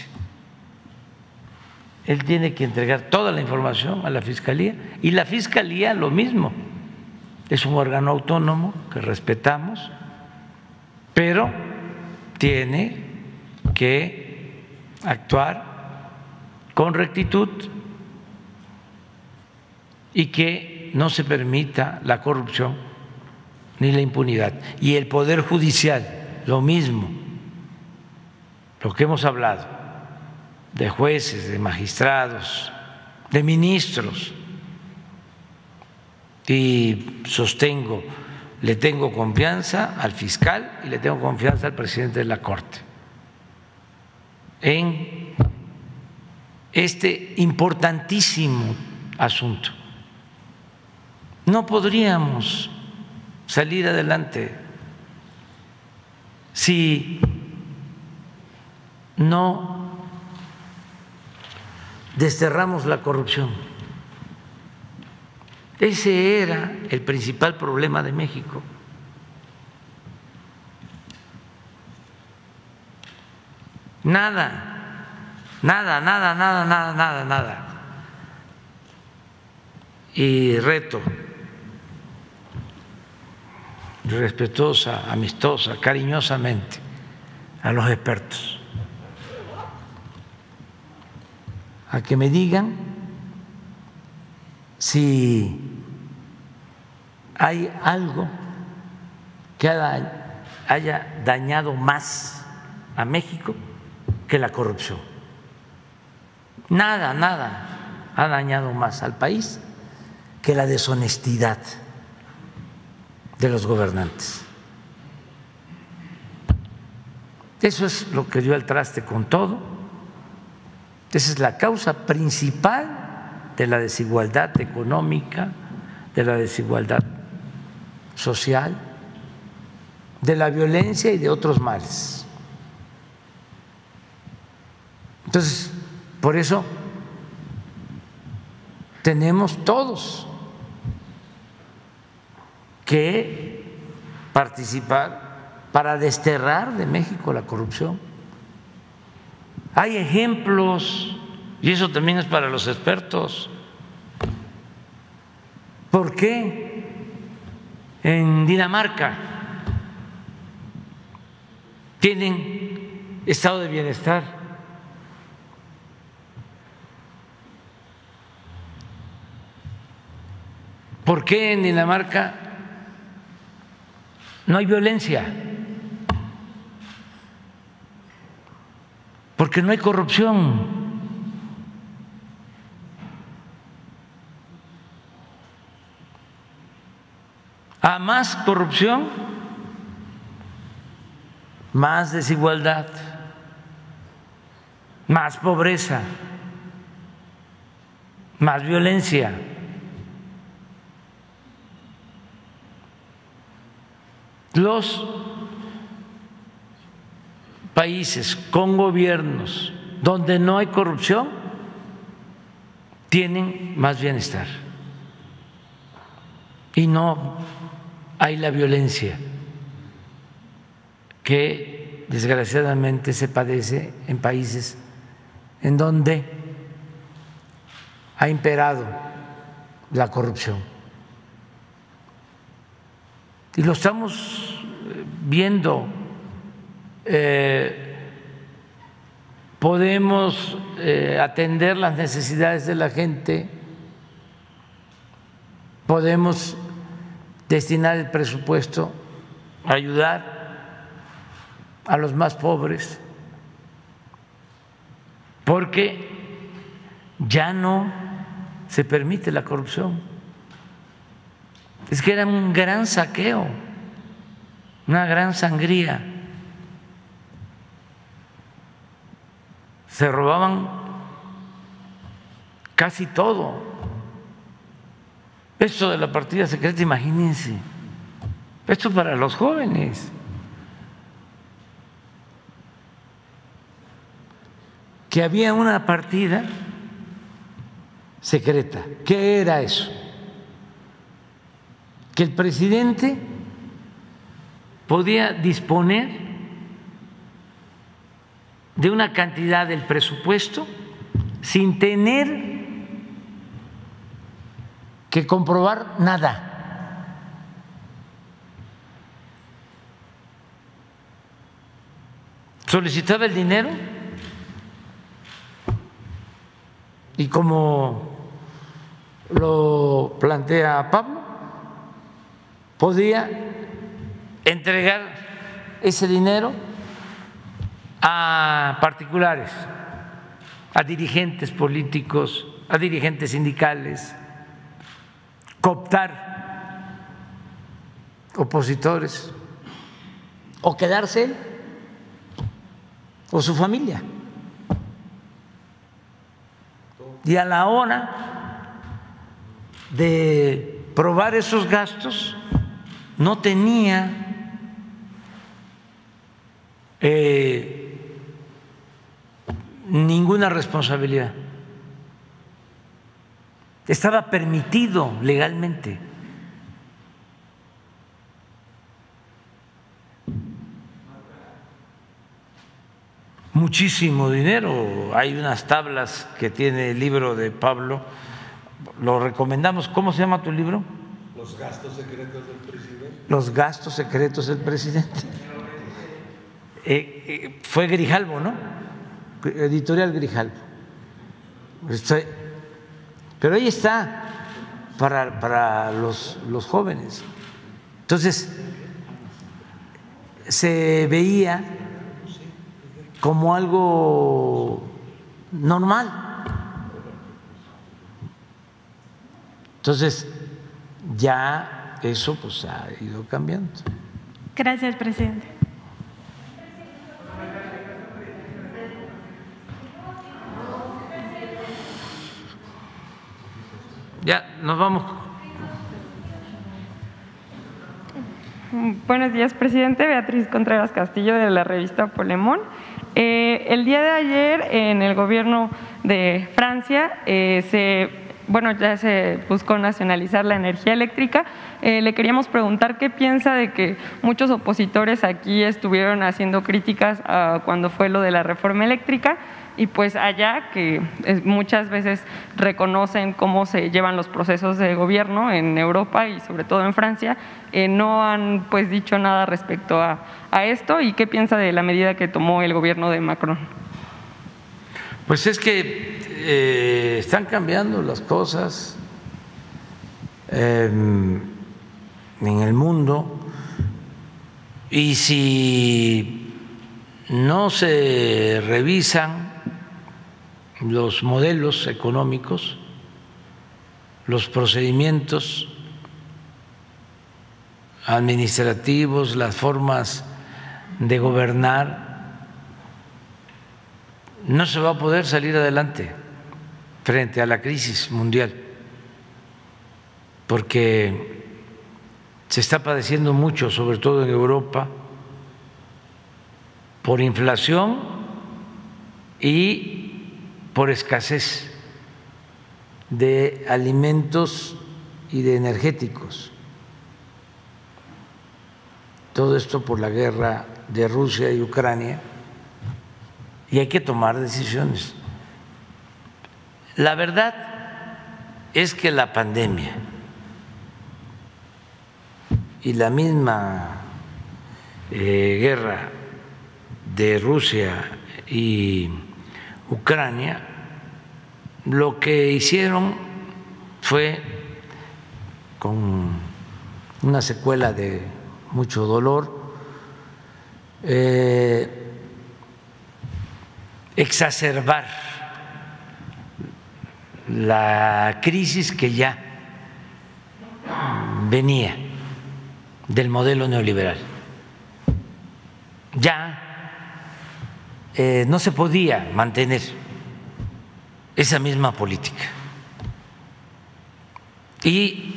Él tiene que entregar toda la información a la Fiscalía, y la Fiscalía lo mismo, es un órgano autónomo que respetamos, pero tiene que actuar con rectitud y que que no se permita la corrupción ni la impunidad. Y el Poder Judicial, lo mismo, lo que hemos hablado, de jueces, de magistrados, de ministros. Y sostengo, le tengo confianza al fiscal y le tengo confianza al presidente de la Corte en este importantísimo asunto. No podríamos salir adelante si no desterramos la corrupción. Ese era el principal problema de México. Nada, nada, nada, nada, nada, nada, nada. Y reto respetuosa, amistosa, cariñosamente a los expertos a que me digan si hay algo que haya dañado más a México que la corrupción. Nada, nada ha dañado más al país que la deshonestidad de los gobernantes. Eso es lo que dio al traste con todo. Esa es la causa principal de la desigualdad económica, de la desigualdad social, de la violencia y de otros males. Entonces, por eso tenemos todos que participar para desterrar de México la corrupción. Hay ejemplos, y eso también es para los expertos. ¿Por qué en Dinamarca tienen estado de bienestar? ¿Por qué en Dinamarca no hay violencia? Porque no hay corrupción. A más corrupción, más desigualdad, más pobreza, más violencia. Los países con gobiernos donde no hay corrupción tienen más bienestar y no hay la violencia que desgraciadamente se padece en países en donde ha imperado la corrupción. Y lo estamos viendo. Podemos atender las necesidades de la gente, podemos destinar el presupuesto a ayudar a los más pobres, porque ya no se permite la corrupción. Es que era un gran saqueo, una gran sangría. Se robaban casi todo. Esto de la partida secreta, imagínense, esto para los jóvenes. Que había una partida secreta. ¿Qué era eso? Que el presidente podía disponer de una cantidad del presupuesto sin tener que comprobar nada. Solicitaba el dinero y como lo plantea Pablo, podía entregar ese dinero a particulares, a dirigentes políticos, a dirigentes sindicales, cooptar opositores o quedarse él o su familia. Y a la hora de probar esos gastos no tenía ninguna responsabilidad. Estaba permitido legalmente. Muchísimo dinero. Hay unas tablas que tiene el libro de Pablo, lo recomendamos. ¿Cómo se llama tu libro? Los gastos secretos del presidente. Los gastos secretos del presidente. Fue Grijalbo, ¿no? Editorial Grijalbo. Pero ahí está para los jóvenes. Entonces, se veía como algo normal. Entonces, ya eso pues ha ido cambiando. Gracias, presidente. Ya, nos vamos. Buenos días, presidente. Beatriz Contreras Castillo, de la revista Polemón. El día de ayer, en el gobierno de Francia, ya se buscó nacionalizar la energía eléctrica. Le queríamos preguntar qué piensa de que muchos opositores aquí estuvieron haciendo críticas cuando fue lo de la reforma eléctrica, y pues allá, que muchas veces reconocen cómo se llevan los procesos de gobierno en Europa y sobre todo en Francia, no han pues dicho nada respecto a esto. ¿Y qué piensa de la medida que tomó el gobierno de Macron? Pues es que están cambiando las cosas en el mundo, y si no se revisan los modelos económicos, los procedimientos administrativos, las formas de gobernar, no se va a poder salir adelante frente a la crisis mundial, porque se está padeciendo mucho, sobre todo en Europa, por inflación y por escasez de alimentos y de energéticos. Todo esto por la guerra de Rusia y Ucrania, y hay que tomar decisiones. La verdad es que la pandemia y la misma guerra de Rusia y Ucrania lo que hicieron fue, con una secuela de mucho dolor, exacerbar la crisis que ya venía del modelo neoliberal. Ya no se podía mantener esa misma política. Y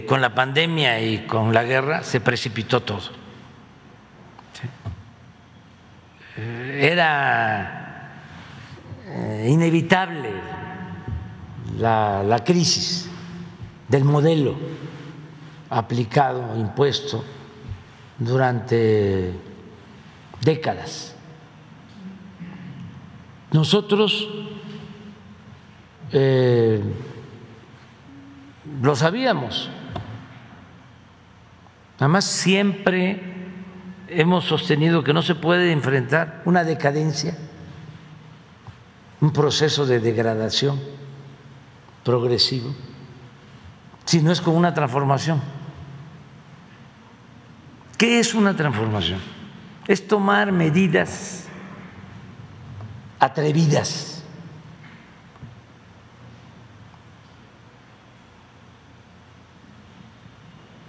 con la pandemia y con la guerra se precipitó todo. Era inevitable la crisis del modelo aplicado, impuesto durante décadas. Nosotros lo sabíamos, además siempre hemos sostenido que no se puede enfrentar una decadencia, un proceso de degradación progresivo si no es con una transformación. ¿Qué es una transformación? Es tomar medidas atrevidas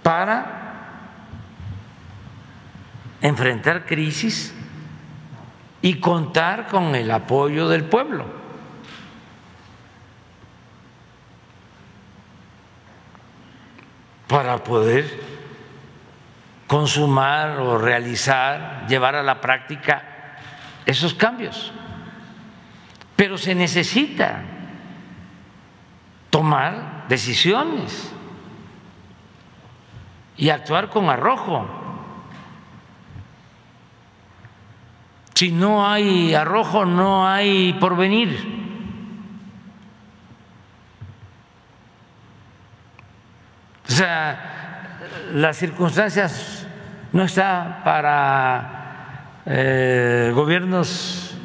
para enfrentar crisis y contar con el apoyo del pueblo. Para poder consumar o realizar, llevar a la práctica esos cambios. Pero se necesita tomar decisiones y actuar con arrojo. Si no hay arrojo, no hay porvenir. O sea, las circunstancias no están para gobiernos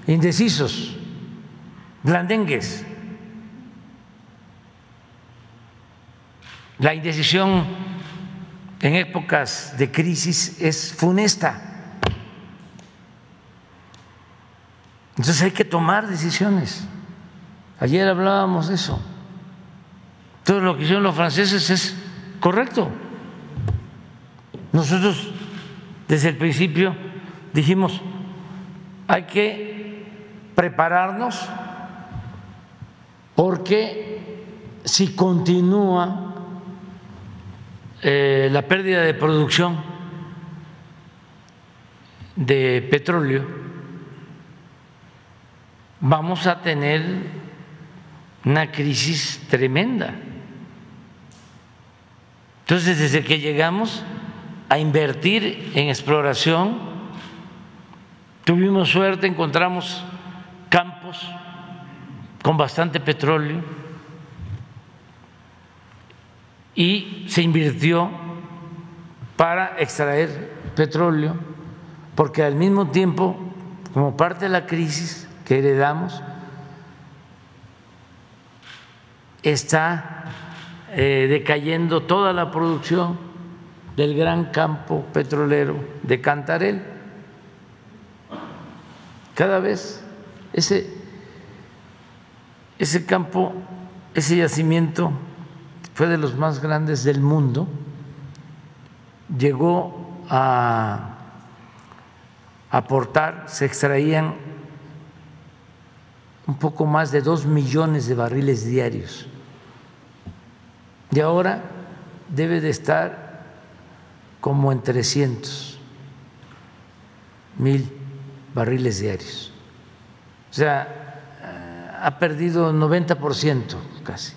indecisos, blandengues. La indecisión en épocas de crisis es funesta. Entonces hay que tomar decisiones. Ayer hablábamos de eso. Todo lo que hicieron los franceses es correcto. Nosotros desde el principio dijimos, hay que prepararnos porque si continúa la pérdida de producción de petróleo, vamos a tener una crisis tremenda. Entonces, desde que llegamos a invertir en exploración, tuvimos suerte, encontramos campos con bastante petróleo y se invirtió para extraer petróleo, porque al mismo tiempo, como parte de la crisis que heredamos, está decayendo toda la producción del gran campo petrolero de Cantarell. Cada vez ese campo, ese yacimiento fue de los más grandes del mundo, llegó a aportar, se extraían un poco más de 2 millones de barriles diarios. Y ahora debe de estar como en 300,000 barriles diarios. O sea, ha perdido 90% casi.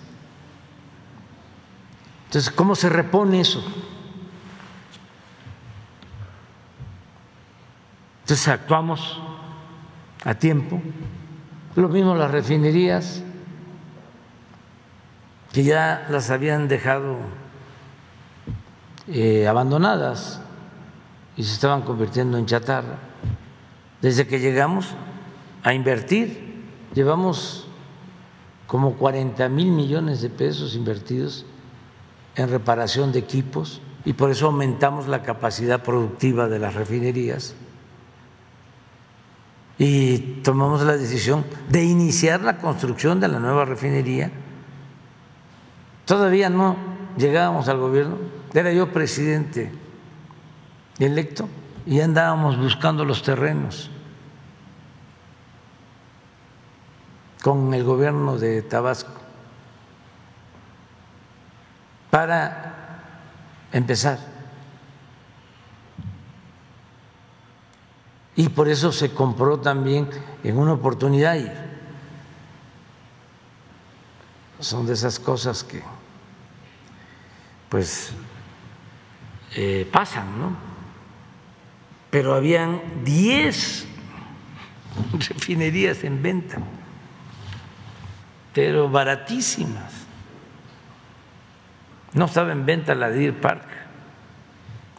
Entonces, ¿cómo se repone eso? Entonces, actuamos a tiempo. Lo mismo las refinerías, que ya las habían dejado abandonadas y se estaban convirtiendo en chatarra. Desde que llegamos a invertir, llevamos como 40,000 millones de pesos invertidos en reparación de equipos y por eso aumentamos la capacidad productiva de las refinerías y tomamos la decisión de iniciar la construcción de la nueva refinería. Todavía no llegábamos al gobierno, era yo presidente electo y andábamos buscando los terrenos con el gobierno de Tabasco para empezar. Y por eso se compró también en una oportunidad y son de esas cosas que pues pasan, ¿no? Pero habían 10 refinerías en venta, pero baratísimas. No estaba en venta la Deer Park,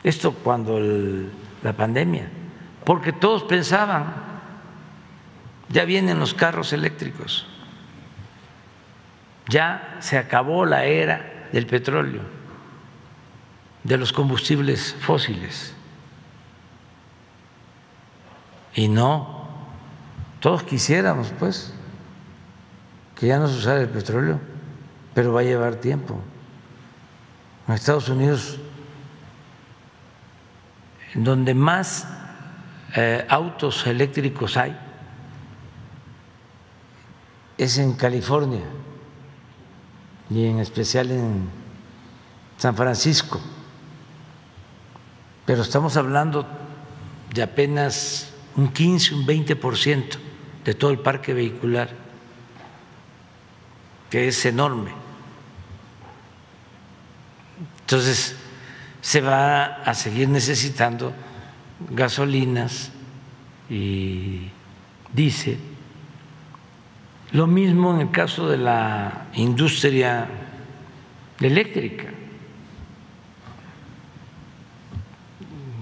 esto cuando la pandemia, porque todos pensaban, ya vienen los carros eléctricos. Ya se acabó la era del petróleo, de los combustibles fósiles. Y no, todos quisiéramos pues que ya no se usara el petróleo, pero va a llevar tiempo. En Estados Unidos, en donde más autos eléctricos hay, es en California y en especial en San Francisco. Pero estamos hablando de apenas un 15, un 20% de todo el parque vehicular, que es enorme. Entonces, se va a seguir necesitando gasolinas y diésel. Lo mismo en el caso de la industria eléctrica.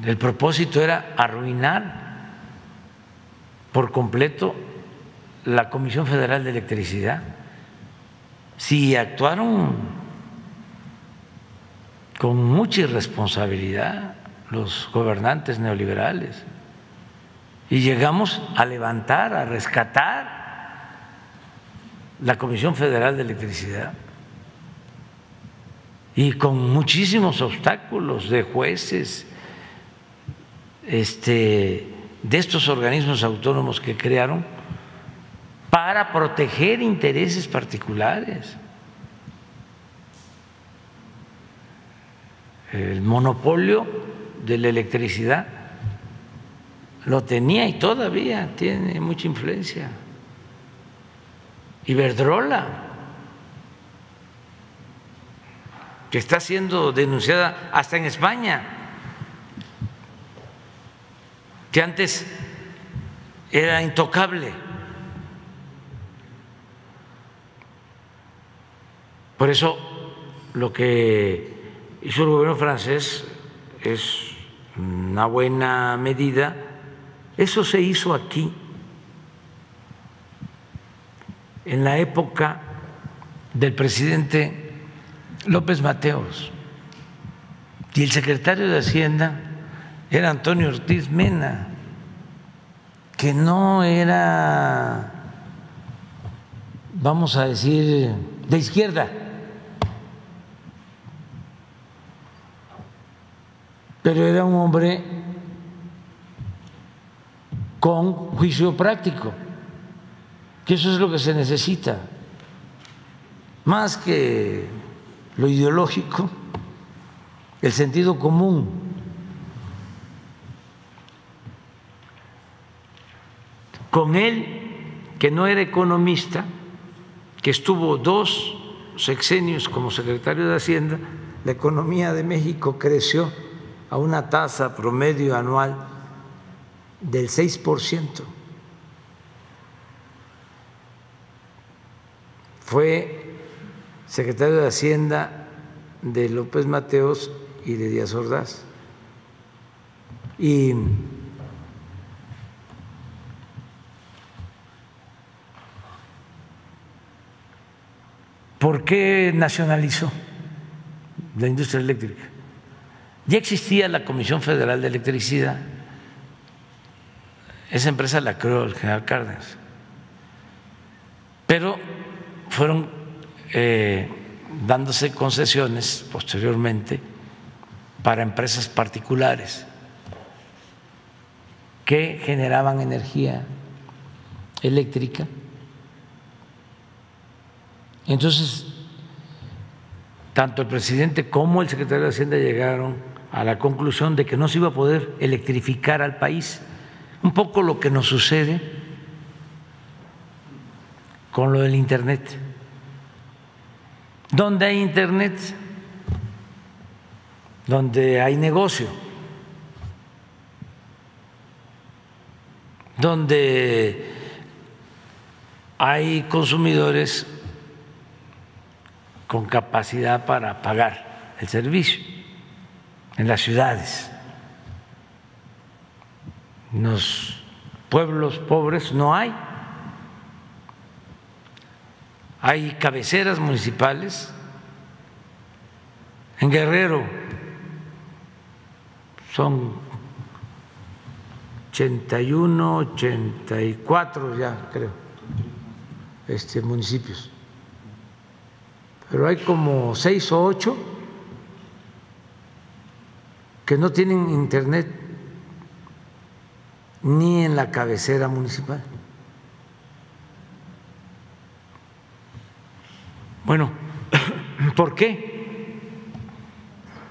El propósito era arruinar por completo la Comisión Federal de Electricidad. Si actuaron con mucha irresponsabilidad los gobernantes neoliberales y llegamos a levantar, a rescatar la Comisión Federal de Electricidad, y con muchísimos obstáculos de jueces, de estos organismos autónomos que crearon para proteger intereses particulares. El monopolio de la electricidad lo tenía y todavía tiene mucha influencia Iberdrola, que está siendo denunciada hasta en España, que antes era intocable. Por eso lo que hizo el gobierno francés es una buena medida. Eso se hizo aquí en la época del presidente López Mateos, y el secretario de Hacienda era Antonio Ortiz Mena, que no era, vamos a decir, de izquierda, pero era un hombre con juicio práctico, que eso es lo que se necesita, más que lo ideológico, el sentido común. Con él, que no era economista, que estuvo 2 sexenios como secretario de Hacienda, la economía de México creció a una tasa promedio anual del 6%. Fue secretario de Hacienda de López Mateos y de Díaz Ordaz. Y ¿por qué nacionalizó la industria eléctrica? Ya existía la Comisión Federal de Electricidad. Esa empresa la creó el general Cárdenas, pero fueron dándose concesiones posteriormente para empresas particulares que generaban energía eléctrica. Entonces, tanto el presidente como el secretario de Hacienda llegaron a la conclusión de que no se iba a poder electrificar al país. Un poco lo que nos sucede con lo del Internet. Donde hay Internet, donde hay negocio, donde hay consumidores con capacidad para pagar el servicio. En las ciudades, en los pueblos pobres no hay hay cabeceras municipales. En Guerrero son 81, 84 ya creo, municipios. Pero hay como 6 o 8 que no tienen internet ni en la cabecera municipal. Bueno, ¿por qué?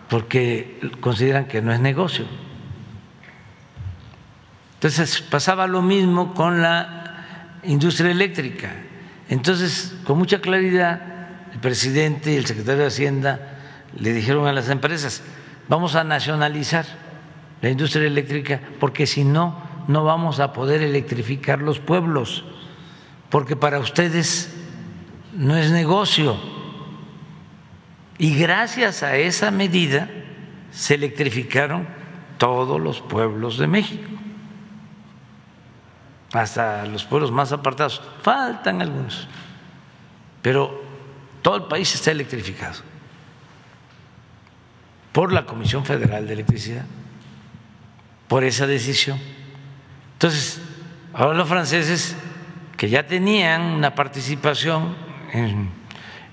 Porque consideran que no es negocio. Entonces pasaba lo mismo con la industria eléctrica. Entonces, con mucha claridad, el presidente y el secretario de Hacienda le dijeron a las empresas: vamos a nacionalizar la industria eléctrica, porque si no, no vamos a poder electrificar los pueblos, porque para ustedes no es negocio. Y gracias a esa medida se electrificaron todos los pueblos de México, hasta los pueblos más apartados. Faltan algunos, pero todo el país está electrificado por la Comisión Federal de Electricidad, por esa decisión. Entonces, ahora los franceses, que ya tenían una participación en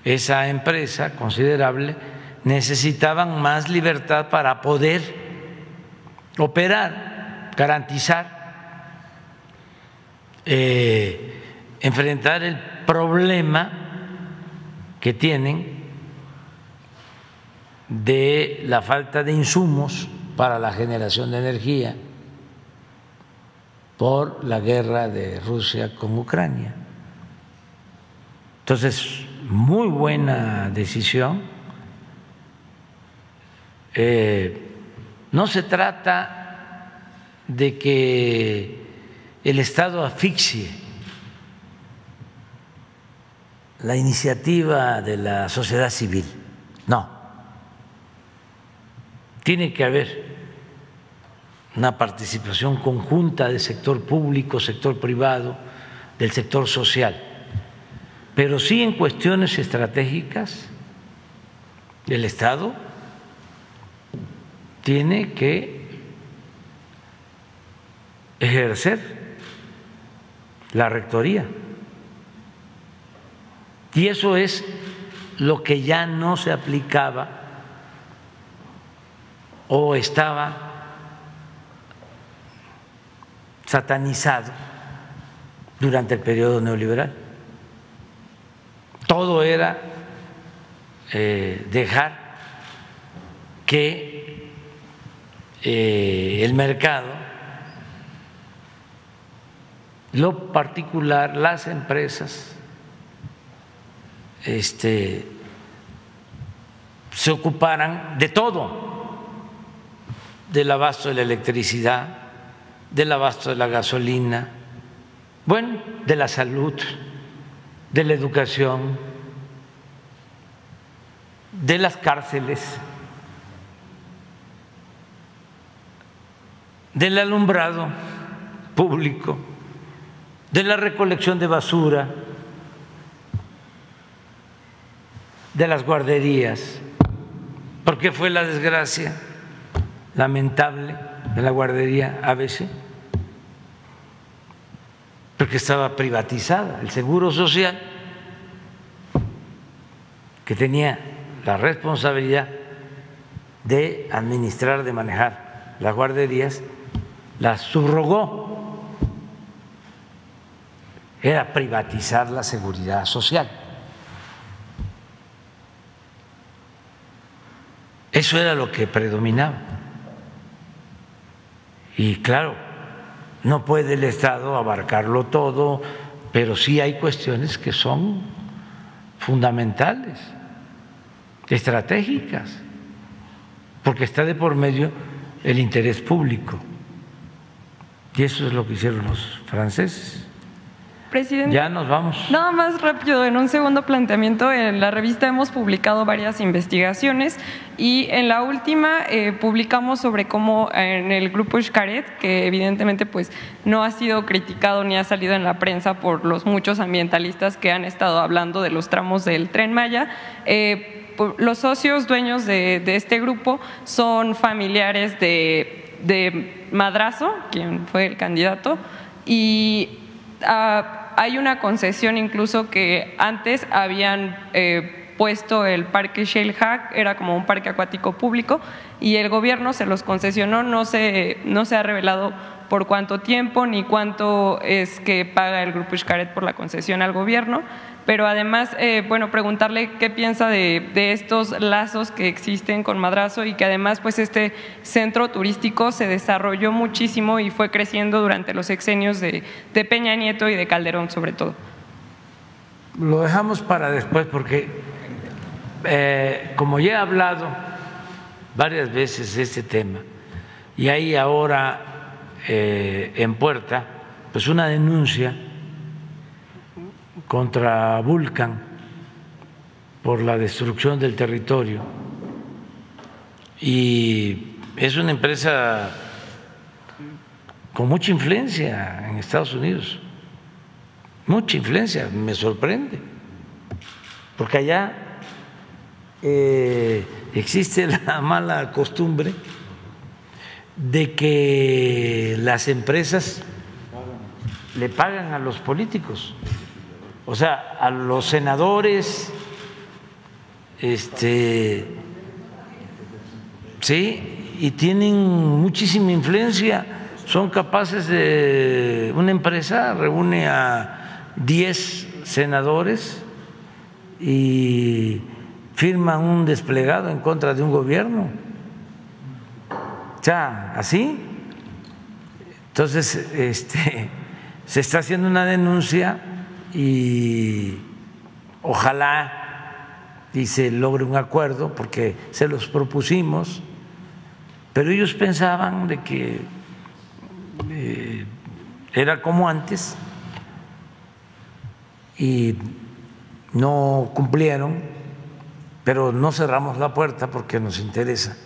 esa empresa considerable, necesitaban más libertad para poder operar, garantizar, enfrentar el problema que tienen de la falta de insumos para la generación de energía por la guerra de Rusia con Ucrania. Entonces, muy buena decisión. No se trata de que el Estado asfixie la iniciativa de la sociedad civil, no. Tiene que haber una participación conjunta del sector público, sector privado, del sector social, pero sí en cuestiones estratégicas el Estado tiene que ejercer la rectoría. Y eso es lo que ya no se aplicaba o estaba satanizado durante el periodo neoliberal. Todo era dejar que el mercado, lo particular, las empresas, se ocuparan de todo, del abasto de la electricidad, del abasto de la gasolina, bueno, de la salud, de la educación, de las cárceles, del alumbrado público, de la recolección de basura, de las guarderías. ¿Por qué fue la desgracia lamentable de la guardería ABC? Porque estaba privatizada. El Seguro Social, que tenía la responsabilidad de administrar, de manejar las guarderías, las subrogó. Era privatizar la seguridad social. Eso era lo que predominaba. Y claro, no puede el Estado abarcarlo todo, pero sí hay cuestiones que son fundamentales, estratégicas, porque está de por medio el interés público. Y eso es lo que hicieron los franceses. Presidente, ya nos vamos. nada más rápido, en un segundo planteamiento, en la revista hemos publicado varias investigaciones y en la última publicamos sobre cómo en el grupo Xcaret, que evidentemente pues no ha sido criticado ni ha salido en la prensa por los muchos ambientalistas que han estado hablando de los tramos del Tren Maya, los socios dueños de este grupo son familiares de Madrazo, quien fue el candidato, y hay una concesión incluso que antes habían puesto el parque Xel-Há, era como un parque acuático público, y el gobierno se los concesionó, no se ha revelado por cuánto tiempo ni cuánto es que paga el Grupo Xcaret por la concesión al gobierno, pero además, bueno, preguntarle qué piensa de estos lazos que existen con Madrazo y que además pues este centro turístico se desarrolló muchísimo y fue creciendo durante los sexenios de Peña Nieto y de Calderón sobre todo. Lo dejamos para después porque como ya he hablado varias veces de este tema y hay ahora en puerta pues una denuncia contra Vulcan por la destrucción del territorio y es una empresa con mucha influencia en Estados Unidos, mucha influencia, me sorprende, porque allá existe la mala costumbre de que las empresas le pagan a los políticos, o sea, a los senadores, sí, y tienen muchísima influencia, son capaces de, una empresa reúne a 10 senadores y firman un desplegado en contra de un gobierno, o sea, así. Entonces, se está haciendo una denuncia y ojalá y se logre un acuerdo porque se los propusimos, pero ellos pensaban de que era como antes y no cumplieron, pero no cerramos la puerta porque nos interesa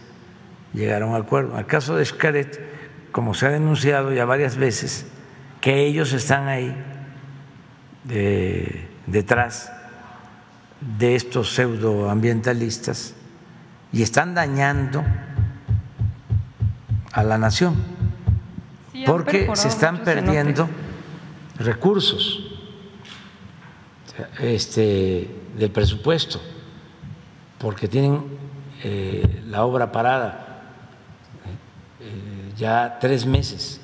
llegar a un acuerdo. En el caso de Xcaret, como se ha denunciado ya varias veces, que ellos están ahí detrás de estos pseudoambientalistas y están dañando a la nación porque se están perdiendo recursos del presupuesto, porque tienen la obra parada ya 3 meses.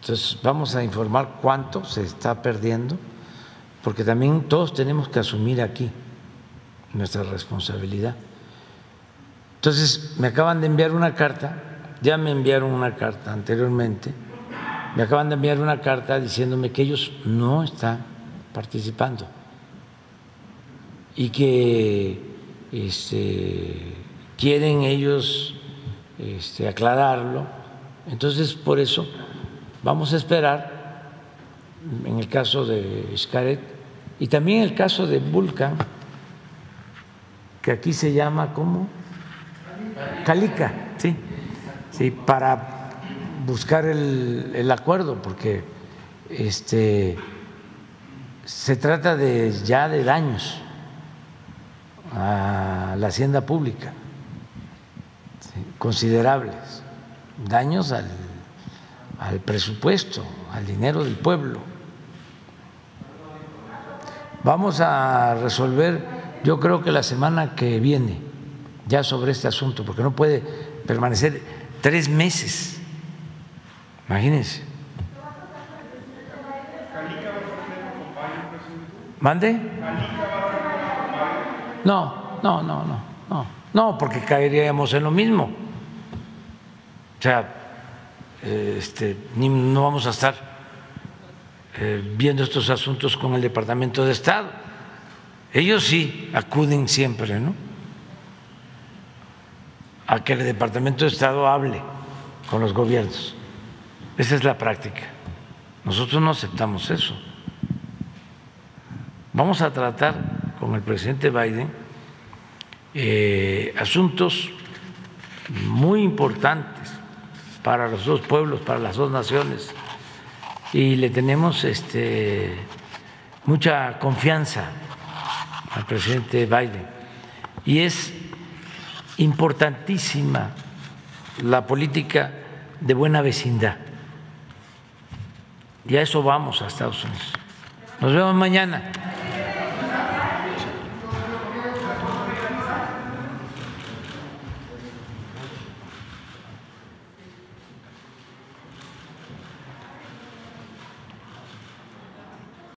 Entonces vamos a informar cuánto se está perdiendo, porque también todos tenemos que asumir aquí nuestra responsabilidad. Entonces me acaban de enviar una carta, ya me enviaron una carta anteriormente, me acaban de enviar una carta diciéndome que ellos no están participando y que quieren ellos aclararlo. Entonces por eso vamos a esperar en el caso de Xcaret y también el caso de Vulcan, que aquí se llama ¿cómo? Calica, sí, sí, para buscar el acuerdo, porque se trata ya de daños a la hacienda pública, ¿sí? Considerables, daños al presupuesto, al dinero del pueblo. Vamos a resolver, yo creo que la semana que viene, ya sobre este asunto, porque no puede permanecer 3 meses, imagínense. ¿Mande? No, porque caeríamos en lo mismo. O sea, no vamos a estar viendo estos asuntos con el Departamento de Estado. Ellos sí acuden siempre, ¿no?, a que el Departamento de Estado hable con los gobiernos. Esa es la práctica. Nosotros no aceptamos eso. Vamos a tratar con el presidente Biden asuntos muy importantes para los dos pueblos, para las dos naciones, y le tenemos mucha confianza al presidente Biden. Y es importantísima la política de buena vecindad. Y a eso vamos a Estados Unidos. Nos vemos mañana.